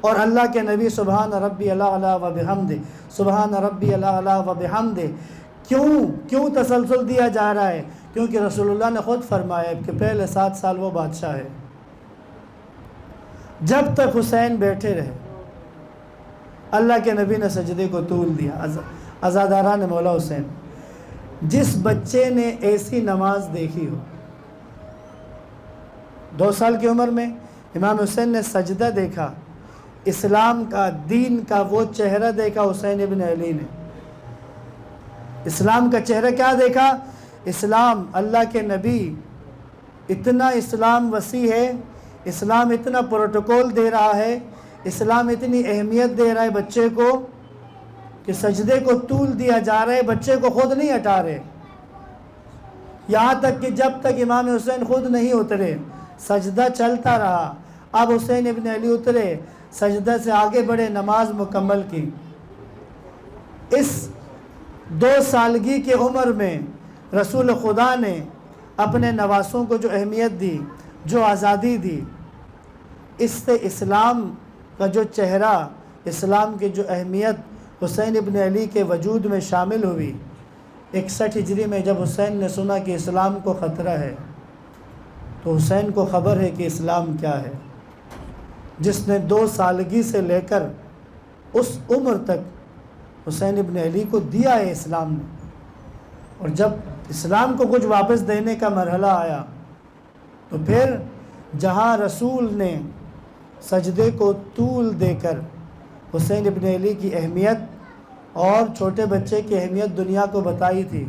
اور اللہ کے نبی سبحان ربی الاعلی و بحمدہ، سبحان ربی الاعلی و بحمدہ کیوں تسلسل دیا جا رہا ہے؟ کیونکہ رسول اللہ نے خود فرمایا کہ پہلے 7 سال وہ بادشاہ ہے۔ جب تک حسین بیٹھے رہے، اللہ کے نبی نے سجدے کو طول دیا۔ عزاداران مولا حسین، جس بچے نے ایسی نماز دیکھی ہو، 2 سال کی عمر میں امام حسین نے سجدہ دیکھا، اسلام کا، دین کا وہ چہرہ دیکھا حسین ابن علی نے۔ اسلام کا چہرہ کیا دیکھا؟ اسلام، اللہ کے نبی، اتنا اسلام وسیع ہے، اسلام اتنا پروٹوکول دے رہا ہے، اسلام اتنی اہمیت دے رہا ہے بچے کو کہ سجدے کو طول دیا جا رہا ہے، بچے کو خود نہیں ہٹا رہے، یہاں تک کہ جب تک امام حسین خود نہیں اترے سجدہ چلتا رہا۔ اب حسین ابن علی اترے، سجدہ سے آگے بڑھے، نماز مکمل کی۔ اس 2 سالگی کے عمر میں رسول خدا نے اپنے نواسوں کو جو اہمیت دی، جو آزادی دی، اس سے اسلام کا جو چہرہ، اسلام کی جو اہمیت حسین ابن علی کے وجود میں شامل ہوئی۔ 61 ہجری میں جب حسین نے سنا کہ اسلام کو خطرہ ہے تو حسین کو خبر ہے کہ اسلام کیا ہے، جس نے 2 سالگی سے لے کر اس عمر تک حسین ابن علی کو دیا ہے اسلام نے۔ اور جب اسلام کو کچھ واپس دینے کا مرحلہ آیا تو پھر جہاں رسول نے سجدے کو طول دے کر حسین ابن علی کی اہمیت اور چھوٹے بچے کی اہمیت دنیا کو بتائی تھی،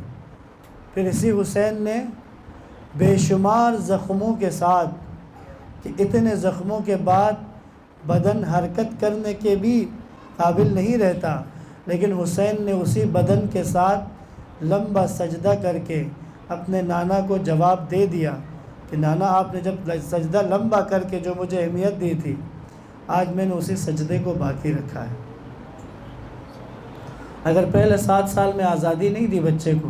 پھر اسی حسین نے بے شمار زخموں کے ساتھ، کہ اتنے زخموں کے بعد بدن حرکت کرنے کے بھی قابل نہیں رہتا، لیکن حسین نے اسی بدن کے ساتھ لمبا سجدہ کر کے اپنے نانا کو جواب دے دیا کہ نانا، آپ نے جب سجدہ لمبا کر کے جو مجھے اہمیت دی تھی، آج میں نے اسی سجدے کو باقی رکھا ہے۔ اگر پہلے 7 سال میں آزادی نہیں دی بچے کو،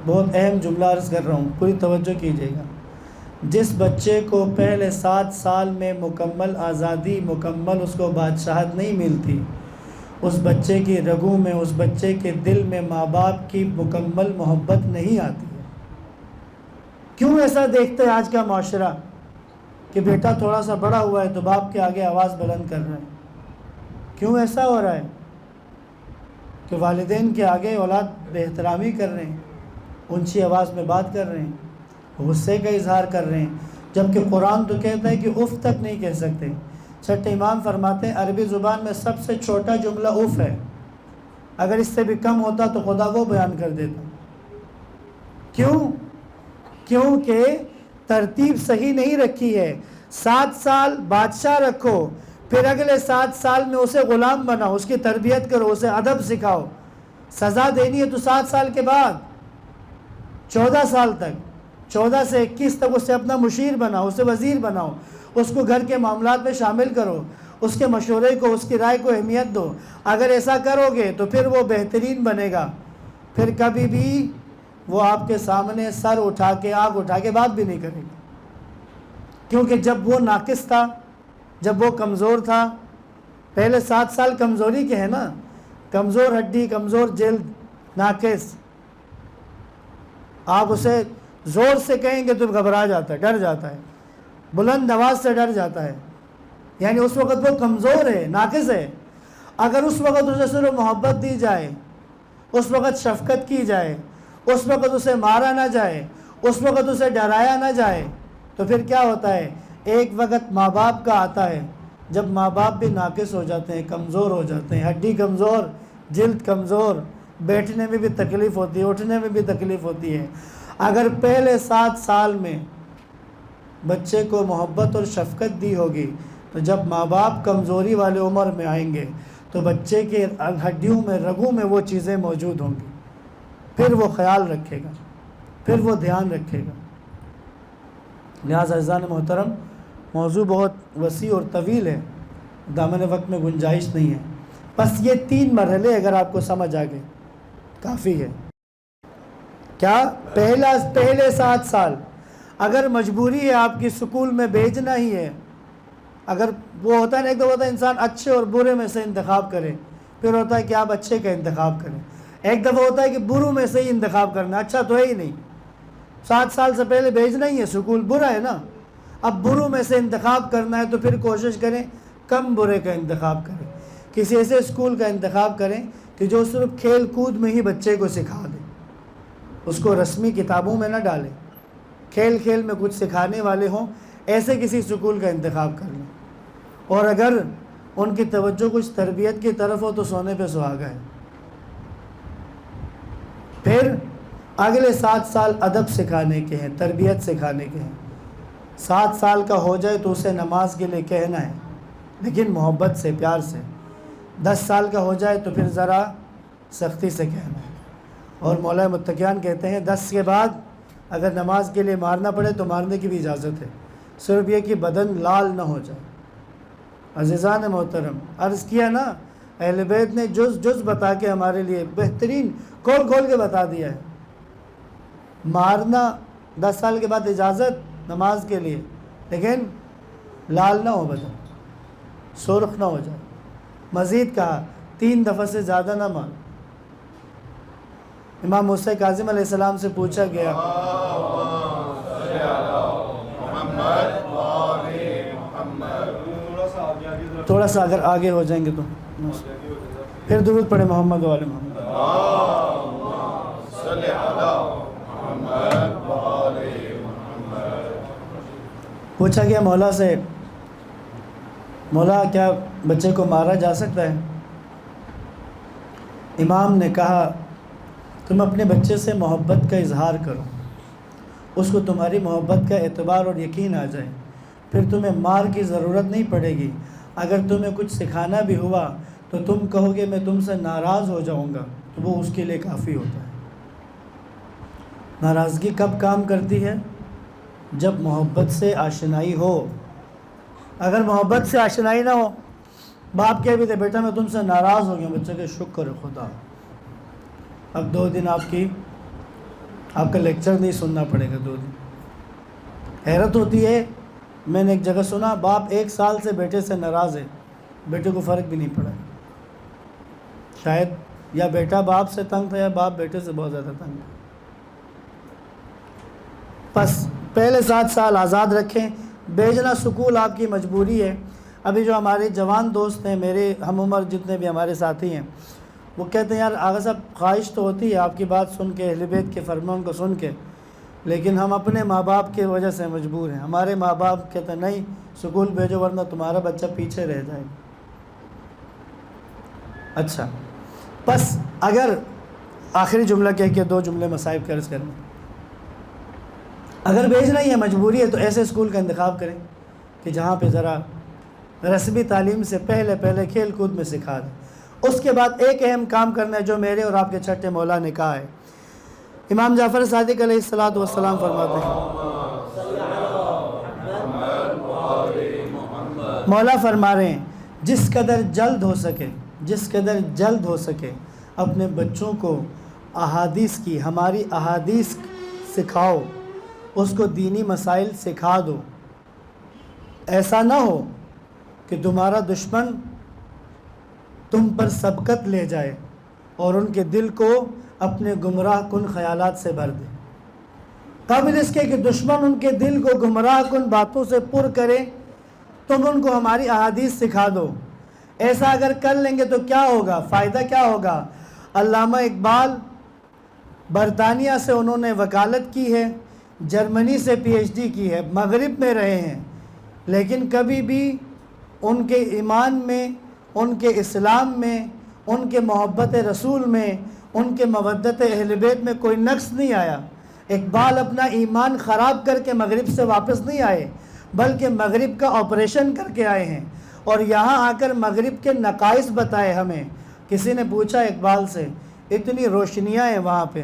بہت اہم جملہ عرض کر رہا ہوں، پوری توجہ کیجیے گا، جس بچے کو پہلے 7 سال میں مکمل آزادی، مکمل اس کو بادشاہت نہیں ملتی، اس بچے کی رگوں میں، اس بچے کے دل میں ماں باپ کی مکمل محبت نہیں آتی ہے۔ کیوں ایسا دیکھتے ہے آج کا معاشرہ کہ بیٹا تھوڑا سا بڑا ہوا ہے تو باپ کے آگے آواز بلند کر رہا ہے؟ کیوں ایسا ہو رہا ہے کہ والدین کے آگے اولاد بے احترامی کر رہے ہیں، اونچی آواز میں بات کر رہے ہیں؟ غصے کا اظہار کر رہے ہیں، جبکہ قرآن تو کہتا ہے کہ اف تک نہیں کہہ سکتے۔ چھٹے امام فرماتے ہیں عربی زبان میں سب سے چھوٹا جملہ اف ہے، اگر اس سے بھی کم ہوتا تو خدا وہ بیان کر دیتا۔ کیونکہ ترتیب صحیح نہیں رکھی ہے۔ 7 سال بادشاہ رکھو، پھر اگلے 7 سال میں اسے غلام بناؤ، اس کی تربیت کرو، اسے ادب سکھاؤ۔ سزا دینی ہے تو 7 سال کے بعد 14 سال تک، 14 سے 21 تک اسے اپنا مشیر بناؤ، اسے وزیر بناؤ، اس کو گھر کے معاملات میں شامل کرو، اس کے مشورے کو، اس کی رائے کو اہمیت دو۔ اگر ایسا کرو گے تو پھر وہ بہترین بنے گا، پھر کبھی بھی وہ آپ کے سامنے سر اٹھا کے آنکھ اٹھا کے بات بھی نہیں کرے گا، کیونکہ جب وہ ناقص تھا، جب وہ کمزور تھا، پہلے 7 سال کمزوری کے ہیں نا، کمزور ہڈی، کمزور جلد، ناقص، آپ اسے زور سے کہیں گے تو گھبرا جاتا ہے، ڈر جاتا ہے، بلند آواز سے ڈر جاتا ہے، یعنی اس وقت وہ کمزور ہے، ناقص ہے۔ اگر اس وقت اسے صرف محبت دی جائے، اس وقت شفقت کی جائے، اس وقت اسے مارا نہ جائے، اس وقت اسے ڈرایا نہ جائے، تو پھر کیا ہوتا ہے؟ ایک وقت ماں باپ کا آتا ہے جب ماں باپ بھی ناقص ہو جاتے ہیں، کمزور ہو جاتے ہیں، ہڈی کمزور، جلد کمزور، بیٹھنے میں بھی تکلیف ہوتی ہے، اٹھنے میں بھی تکلیف ہوتی ہے۔ اگر پہلے 7 سال میں بچے کو محبت اور شفقت دی ہوگی تو جب ماں باپ کمزوری والے عمر میں آئیں گے تو بچے کے ہڈیوں میں، رگوں میں وہ چیزیں موجود ہوں گی، پھر وہ خیال رکھے گا، پھر وہ دھیان رکھے گا۔ لہٰذا عزیزان محترم، موضوع بہت وسیع اور طویل ہے، دامن وقت میں گنجائش نہیں ہے، بس یہ 3 مرحلے اگر آپ کو سمجھ آ گئے کافی ہے۔ کیا؟ پہلے 7 سال اگر مجبوری ہے آپ کی سکول میں بھیجنا ہی ہے، اگر وہ ہوتا ہے نا، ایک دفعہ ہوتا ہے انسان اچھے اور برے میں سے انتخاب کرے، پھر ہوتا ہے کہ آپ اچھے کا انتخاب کریں، ایک دفعہ ہوتا ہے کہ بروں میں سے ہی انتخاب کرنا، اچھا تو ہے ہی نہیں، 7 سال سے پہلے بھیجنا ہی ہے سکول، برا ہے نا، اب بروں میں سے انتخاب کرنا ہے تو پھر کوشش کریں کم برے کا انتخاب کریں، کسی ایسے اسکول کا انتخاب کریں کہ جو صرف کھیل کود میں ہی بچے کو سکھا دے، اس کو رسمی کتابوں میں نہ ڈالیں، کھیل کھیل میں کچھ سکھانے والے ہوں، ایسے کسی سکول کا انتخاب کر لیں۔ اور اگر ان کی توجہ کچھ تربیت کی طرف ہو تو سونے پہ سہاگا ہے۔ پھر اگلے 7 سال ادب سکھانے کے ہیں، تربیت سکھانے کے ہیں۔ 7 سال کا ہو جائے تو اسے نماز کے لیے کہنا ہے، لیکن محبت سے، پیار سے۔ 10 سال کا ہو جائے تو پھر ذرا سختی سے کہنا ہے۔ اور مولا متقیان کہتے ہیں 10 کے بعد اگر نماز کے لیے مارنا پڑے تو مارنے کی بھی اجازت ہے، صرف یہ کہ بدن لال نہ ہو جائے۔ عزیزان محترم، عرض کیا نا، اہل بیت نے جز بتا کے ہمارے لیے بہترین کھول کے بتا دیا ہے۔ مارنا 10 سال کے بعد اجازت نماز کے لیے، لیکن لال نہ ہو بدن، سرخ نہ ہو جائے۔ مزید کہا 3 دفعہ سے زیادہ نہ مار۔ امام موسیٰ کاظم علیہ السلام سے پوچھا گیا، تھوڑا سا اگر آگے ہو جائیں گے تو پھر درود پڑھے محمد و آل محمد۔ پوچھا گیا مولا سے، مولا کیا بچے کو مارا جا سکتا ہے؟ امام نے کہا تم اپنے بچے سے محبت کا اظہار کرو، اس کو تمہاری محبت کا اعتبار اور یقین آ جائے، پھر تمہیں مار کی ضرورت نہیں پڑے گی۔ اگر تمہیں کچھ سکھانا بھی ہوا تو تم کہو گے میں تم سے ناراض ہو جاؤں گا، تو وہ اس کے لیے کافی ہوتا ہے۔ ناراضگی کب کام کرتی ہے؟ جب محبت سے آشنائی ہو۔ اگر محبت سے آشنائی نہ ہو، باپ کہہ بھی دے بیٹا میں تم سے ناراض ہو گیا، بچے کے شکر خدا، اب 2 دن آپ کا لیکچر نہیں سننا پڑے گا 2 دن۔ حیرت ہوتی ہے، میں نے ایک جگہ سنا باپ 1 سال سے بیٹے سے ناراض ہے، بیٹے کو فرق بھی نہیں پڑا، شاید یا بیٹا باپ سے تنگ تھا یا باپ بیٹے سے بہت زیادہ تنگ تھا۔ بس پہلے 7 سال آزاد رکھیں، بھیجنا سکول آپ کی مجبوری ہے۔ ابھی جو ہمارے جوان دوست ہیں، میرے ہم عمر جتنے بھی ہمارے ساتھی ہیں، وہ کہتے ہیں یار آغا صاحب خواہش تو ہوتی ہے آپ کی بات سن کے، اہل بیت کے فرمان کو سن کے، لیکن ہم اپنے ماں باپ کی وجہ سے مجبور ہیں. ہمارے ماں باپ کہتے ہیں نہیں سکول بھیجو ورنہ تمہارا بچہ پیچھے رہ جائے. اچھا بس اگر آخری جملہ کہہ کے 2 جملے مصائب کا عرض کرنا، اگر بھیجنا ہی ہے مجبوری ہے تو ایسے اسکول کا انتخاب کریں کہ جہاں پہ ذرا رسمی تعلیم سے پہلے کھیل کود میں سکھا دیں. اس کے بعد ایک اہم کام کرنا ہے جو میرے اور آپ کے چھٹے مولا نے کہا ہے. امام جعفر صادق علیہ السلام فرماتے ہیں، مولا فرما رہے ہیں جس قدر جلد ہو سکے اپنے بچوں کو احادیث کی، ہماری احادیث سکھاؤ، اس کو دینی مسائل سکھا دو. ایسا نہ ہو کہ تمہارا دشمن تم پر سبقت لے جائے اور ان کے دل کو اپنے گمراہ کن خیالات سے بھر دے. قبل اس کے کہ دشمن ان کے دل کو گمراہ کن باتوں سے پر کرے تم ان کو ہماری احادیث سکھا دو. ایسا اگر کر لیں گے تو کیا ہوگا، فائدہ کیا ہوگا؟ علامہ اقبال برطانیہ سے انہوں نے وکالت کی ہے، جرمنی سے PhD کی ہے، مغرب میں رہے ہیں، لیکن کبھی بھی ان کے ایمان میں، ان کے اسلام میں، ان کے محبت رسول میں، ان کے مودت اہل بیت میں کوئی نقص نہیں آیا. اقبال اپنا ایمان خراب کر کے مغرب سے واپس نہیں آئے بلکہ مغرب کا آپریشن کر کے آئے ہیں اور یہاں آ کر مغرب کے نقائص بتائے ہمیں. کسی نے پوچھا اقبال سے، اتنی روشنیاں ہیں وہاں پہ،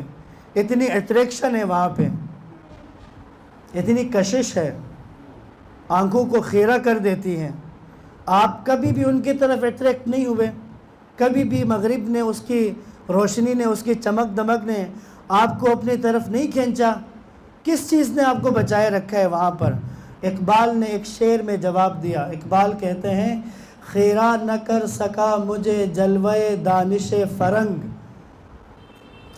اتنی اٹریکشن ہے وہاں پہ، اتنی کشش ہے، آنکھوں کو خیرہ کر دیتی ہیں، آپ کبھی بھی ان کی طرف اٹریکٹ نہیں ہوئے؟ کبھی بھی مغرب نے، اس کی روشنی نے، اس کی چمک دمک نے آپ کو اپنی طرف نہیں کھینچا؟ کس چیز نے آپ کو بچائے رکھا ہے وہاں پر؟ اقبال نے ایک شعر میں جواب دیا. اقبال کہتے ہیں، خیرہ نہ کر سکا مجھے جلوہ دانش فرنگ،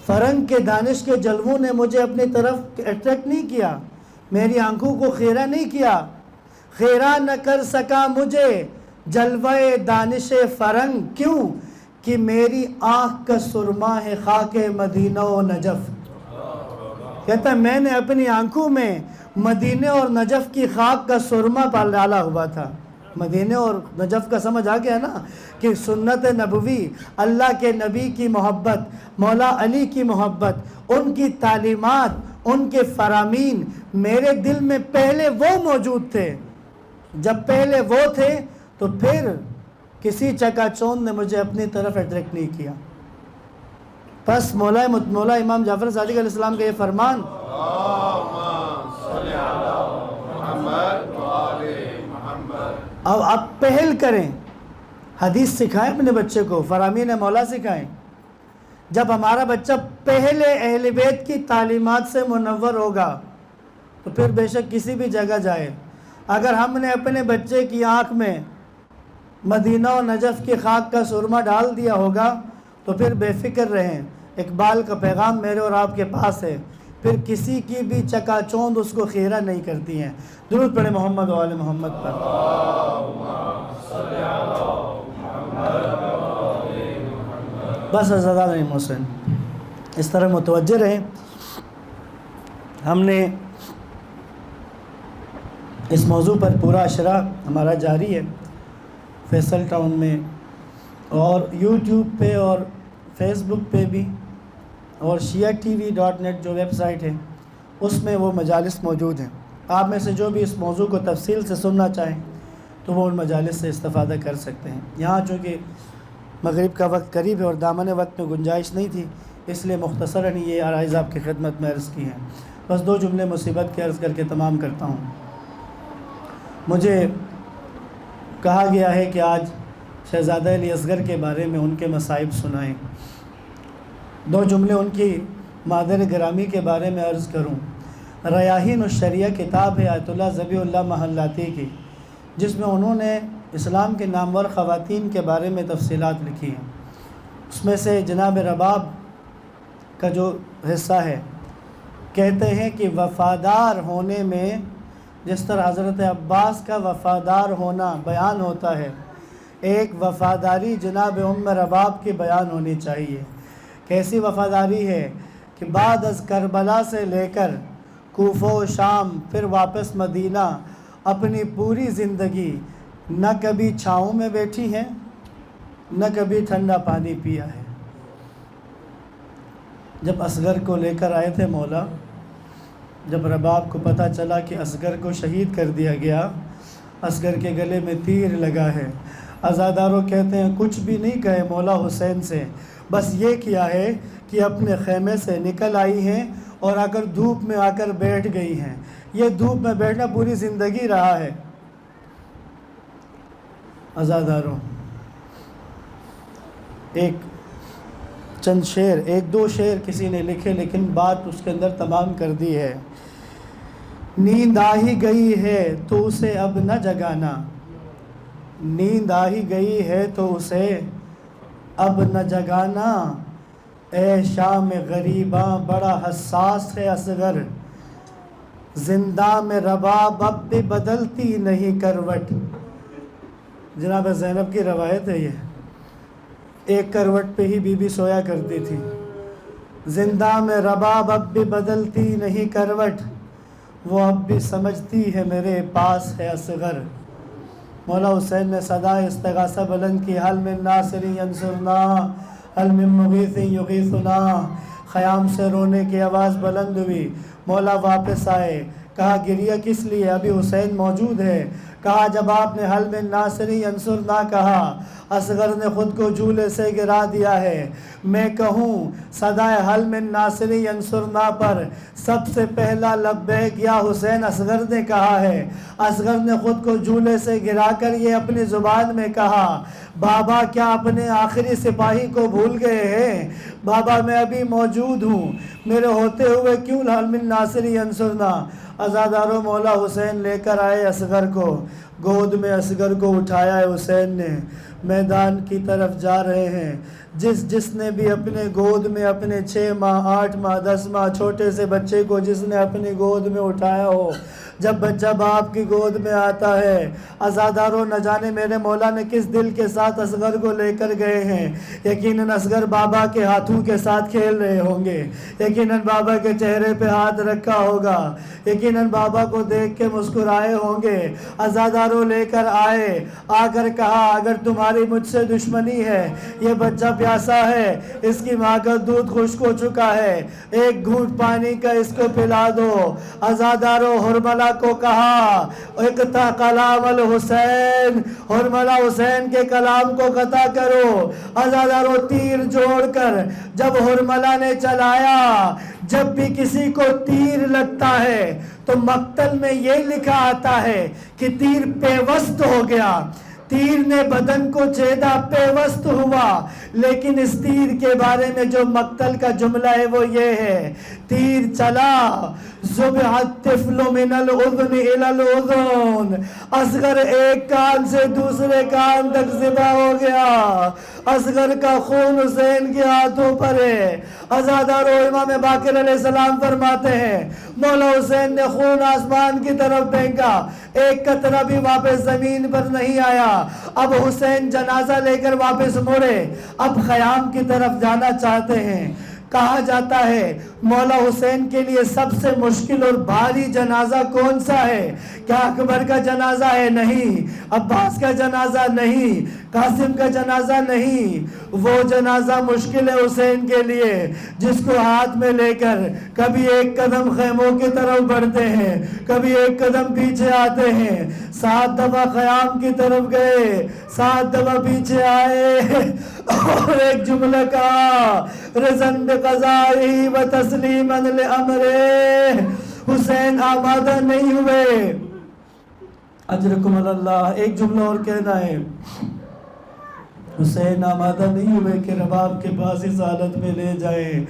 فرنگ کے دانش کے جلووں نے مجھے اپنی طرف اٹریکٹ نہیں کیا، میری آنکھوں کو خیرہ نہیں کیا. خیرہ نہ کر سکا مجھے جلوہ دانش فرنگ، کیوں کہ میری آنکھ کا سرما ہے خاک مدینہ و نجف. کہتا ہے میں نے اپنی آنکھوں میں مدینہ اور نجف کی خاک کا سرما پال ڈالا ہوا تھا. مدینہ اور نجف کا سمجھ آ گیا نا کہ سنت نبوی، اللہ کے نبی کی محبت، مولا علی کی محبت، ان کی تعلیمات، ان کے فرامین میرے دل میں پہلے وہ موجود تھے. جب پہلے وہ تھے تو پھر کسی چکا چوند نے مجھے اپنی طرف اٹریکٹ نہیں کیا. پس مولا امام جعفر صادق علیہ السلام کا یہ فرمان، اب آپ پہل کریں، حدیث سکھائیں اپنے بچے کو، فرامین مولا سکھائیں. جب ہمارا بچہ پہلے اہل بیت کی تعلیمات سے منور ہوگا تو پھر بے شک کسی بھی جگہ جائے. اگر ہم نے اپنے بچے کی آنکھ میں مدینہ و نجف کی خاک کا سرما ڈال دیا ہوگا تو پھر بے فکر رہیں. اقبال کا پیغام میرے اور آپ کے پاس ہے، پھر کسی کی بھی چکا چوند اس کو خیرہ نہیں کرتی ہیں. درود پڑھیں محمد و آل محمد پر. بس زیادہ نہیں محسن، اس طرح متوجہ رہیں. ہم نے اس موضوع پر پورا اشرا ہمارا جاری ہے فیصل ٹاؤن میں، اور یوٹیوب پہ اور فیس بک پہ بھی، اور shiatv.net جو ویب سائٹ ہے اس میں وہ مجالس موجود ہیں. آپ میں سے جو بھی اس موضوع کو تفصیل سے سننا چاہیں تو وہ ان مجالس سے استفادہ کر سکتے ہیں. یہاں چونکہ مغرب کا وقت قریب ہے اور دامن وقت میں گنجائش نہیں تھی، اس لیے مختصراً یہ عرائض آپ کی خدمت میں عرض کی ہیں. بس 2 جملے مصیبت کے عرض کر کے تمام کرتا ہوں. مجھے کہا گیا ہے کہ آج شہزادہ علی اصغر کے بارے میں ان کے مصائب سنائیں. 2 جملے ان کی مادر گرامی کے بارے میں عرض کروں. ریاحین الشریعہ کتاب ہے آیت اللہ ذبیح اللہ محلاتی کی، جس میں انہوں نے اسلام کے نامور خواتین کے بارے میں تفصیلات لکھی ہیں. اس میں سے جناب رباب کا جو حصہ ہے، کہتے ہیں کہ وفادار ہونے میں جس طرح حضرت عباس کا وفادار ہونا بیان ہوتا ہے، ایک وفاداری جناب ام رباب کی بیان ہونی چاہیے. کیسی وفاداری ہے کہ بعد از کربلا سے لے کر کوفہ و شام پھر واپس مدینہ، اپنی پوری زندگی نہ کبھی چھاؤں میں بیٹھی ہیں نہ کبھی ٹھنڈا پانی پیا ہے۔ جب اصغر کو لے کر آئے تھے مولا، جب رباب کو پتہ چلا کہ اصغر کو شہید کر دیا گیا، اصغر کے گلے میں تیر لگا ہے، عزاداروں کہتے ہیں کچھ بھی نہیں کہے مولا حسین سے، بس یہ کیا ہے کہ اپنے خیمے سے نکل آئی ہیں اور آ کر دھوپ میں آ کر بیٹھ گئی ہیں۔ یہ دھوپ میں بیٹھنا پوری زندگی رہا ہے۔ عزاداروں، ایک چند شعر، ایک دو شعر کسی نے لکھے لیکن بات اس کے اندر تمام کر دی ہے۔ نیند آ ہی گئی ہے تو اسے اب نہ جگانا، نیند آ ہی گئی ہے تو اسے اب نہ جگانا، اے شام غریباں بڑا حساس ہے اصغر، زندہ میں رباب اب بھی بدلتی نہیں کروٹ۔ جناب زینب کی روایت ہے، یہ ایک کروٹ پہ ہی بی بی سویا کرتی تھی۔ زندہ میں رباب اب بھی بدلتی نہیں کروٹ، وہ اب بھی سمجھتی ہے میرے پاس ہے اصغر۔ مولا حسین نے صدا استغاثہ بلند کی، حل من ناصر ینصرنا حل من مغیث یغیثنا۔ خیام سے رونے کی آواز بلند ہوئی، مولا واپس آئے، کہا گریہ کس لیے، ابھی حسین موجود ہے۔ کہا جب آپ نے حل من ناصر ینصرنا کہا، اصغر نے خود کو جھولے سے گرا دیا ہے۔ میں کہوں صدائے حل من ناصر ینصرنا پر سب سے پہلا لبیک یا حسین اصغر نے کہا ہے۔ اصغر نے خود کو جھولے سے گرا کر یہ اپنی زبان میں کہا، بابا کیا اپنے آخری سپاہی کو بھول گئے ہیں؟ بابا میں ابھی موجود ہوں، میرے ہوتے ہوئے کیوں حل من ناصر ینصرنا۔ عزاداروں، مولا حسین لے کر آئے اصغر کو، گود میں اصغر کو اٹھایا ہے حسین نے، میدان کی طرف جا رہے ہیں۔ جس نے بھی اپنے گود میں اپنے 6 ماہ 8 ماہ 10 ماہ چھوٹے سے بچے کو جس نے اپنی گود میں اٹھایا ہو، جب بچہ باپ کی گود میں آتا ہے، عزاداروں نہ جانے میرے مولا نے کس دل کے ساتھ اصغر کو لے کر گئے ہیں۔ یقیناً اصغر بابا کے ہاتھوں کے ساتھ کھیل رہے ہوں گے، یقیناً بابا کے چہرے پہ ہاتھ رکھا ہوگا، یقیناً بابا کو دیکھ کے مسکرائے ہوں گے۔ عزاداروں لے کر آئے، آ کر کہا اگر تمہاری مجھ سے دشمنی ہے، یہ بچہ پیاسا ہے، اس کی ماں کا دودھ خشک ہو چکا ہے، ایک گھونٹ پانی کا اس کو پلا دو۔ عزاداروں حرملہ کو کہا اقطع کلام الحسین، حرملہ حسین کے کلام کو قطع کرو۔ عزاداروں تیر جوڑ کر جب حرملہ نے چلایا، جب بھی کسی کو تیر لگتا ہے تو مقتل میں یہ لکھا آتا ہے کہ تیر پیوست ہو گیا، تیر نے بدن کو چھیدا پیوست ہوا، لیکن اس تیر کے بارے میں جو مقتل کا جملہ ہے وہ یہ ہے، تیر چلا ذبح الطفل من الاذن الى الاذن، اصغر ایک کان سے دوسرے کان تک ذبح ہو گیا، اصغر کا خون حسین کے ہاتھوں پر ہے۔ عزاداروں امام باقر علیہ السلام فرماتے ہیں مولا حسین نے خون آسمان کی طرف پھینکا، ایک قطرہ بھی واپس زمین پر نہیں آیا۔ اب حسین جنازہ لے کر واپس مڑے، اب خیام کی طرف جانا چاہتے ہیں۔ کہا جاتا ہے مولا حسین کے لیے سب سے مشکل اور بھاری جنازہ کون سا ہے؟ کیا اکبر کا جنازہ ہے؟ نہیں۔ عباس کا جنازہ نہیں، قاسم کا جنازہ نہیں، وہ جنازہ مشکل ہے حسین کے لیے جس کو ہاتھ میں لے کر کبھی ایک قدم خیموں کی طرف بڑھتے ہیں، کبھی ایک قدم پیچھے آتے ہیں۔ 7 دفعہ خیام کی طرف گئے، 7 دفعہ پیچھے آئے اور ایک جملہ کہا رضن بقضائه وتسلیما لامره، حسین آمادہ نہیں ہوئے۔ اجرکم اللہ، ایک جملہ اور کہنا ہے، حسین آمادہ نہیں ہوئے کہ رباب کے پاس اس حالت میں لے جائیں۔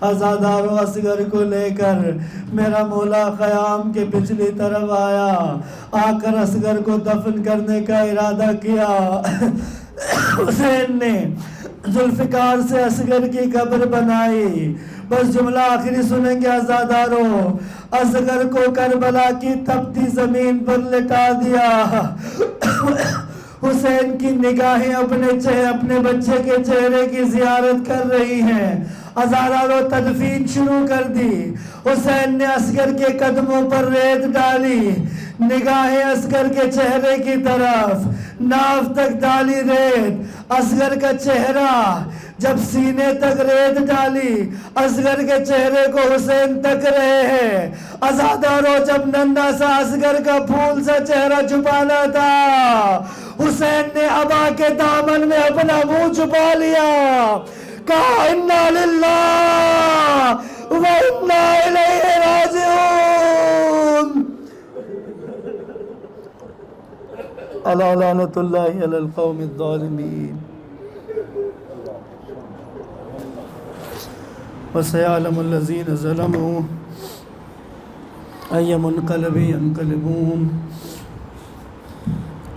عزاداروں اصغر کو لے کر میرا مولا خیام کے پچھلی طرف آیا، آ کر اصغر کو دفن کرنے کا ارادہ کیا۔ حسین نے ذوالفقار سے اصغر کی قبر بنائی۔ بس جملہ آخری سنیں گے عزاداروں، اصغر کو کربلا کی تپتی زمین پر لٹا دیا۔ حسین کی نگاہیں اپنے بچے کے چہرے کی زیارت کر رہی ہیں۔ ازادار و تدفین شروع کر دی. حسین نے اصغر کے قدموں پر ریت ڈالی, نگاہیں اصغر کے چہرے کی طرف, ناف تک ڈالی ریت. اصغر کا چہرہ جب سینے تک ریت ڈالی, اصغر کے چہرے کو حسین تک رہے ہیں. ازادارو جب ننھا سا اصغر کا پھول سا چہرہ چھپانا تھا, حسین نے عبا کے دامن میں اپنا منہ چھپا لیا, کہا انا للہ و انا الیہ راجعون. الا لعنۃ اللہ علی القوم الظالمین. وسيعلم الذين ظلموا أي منقلب ينقلبون.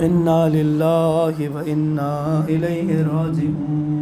إنا لله وإنا إليه راجعون.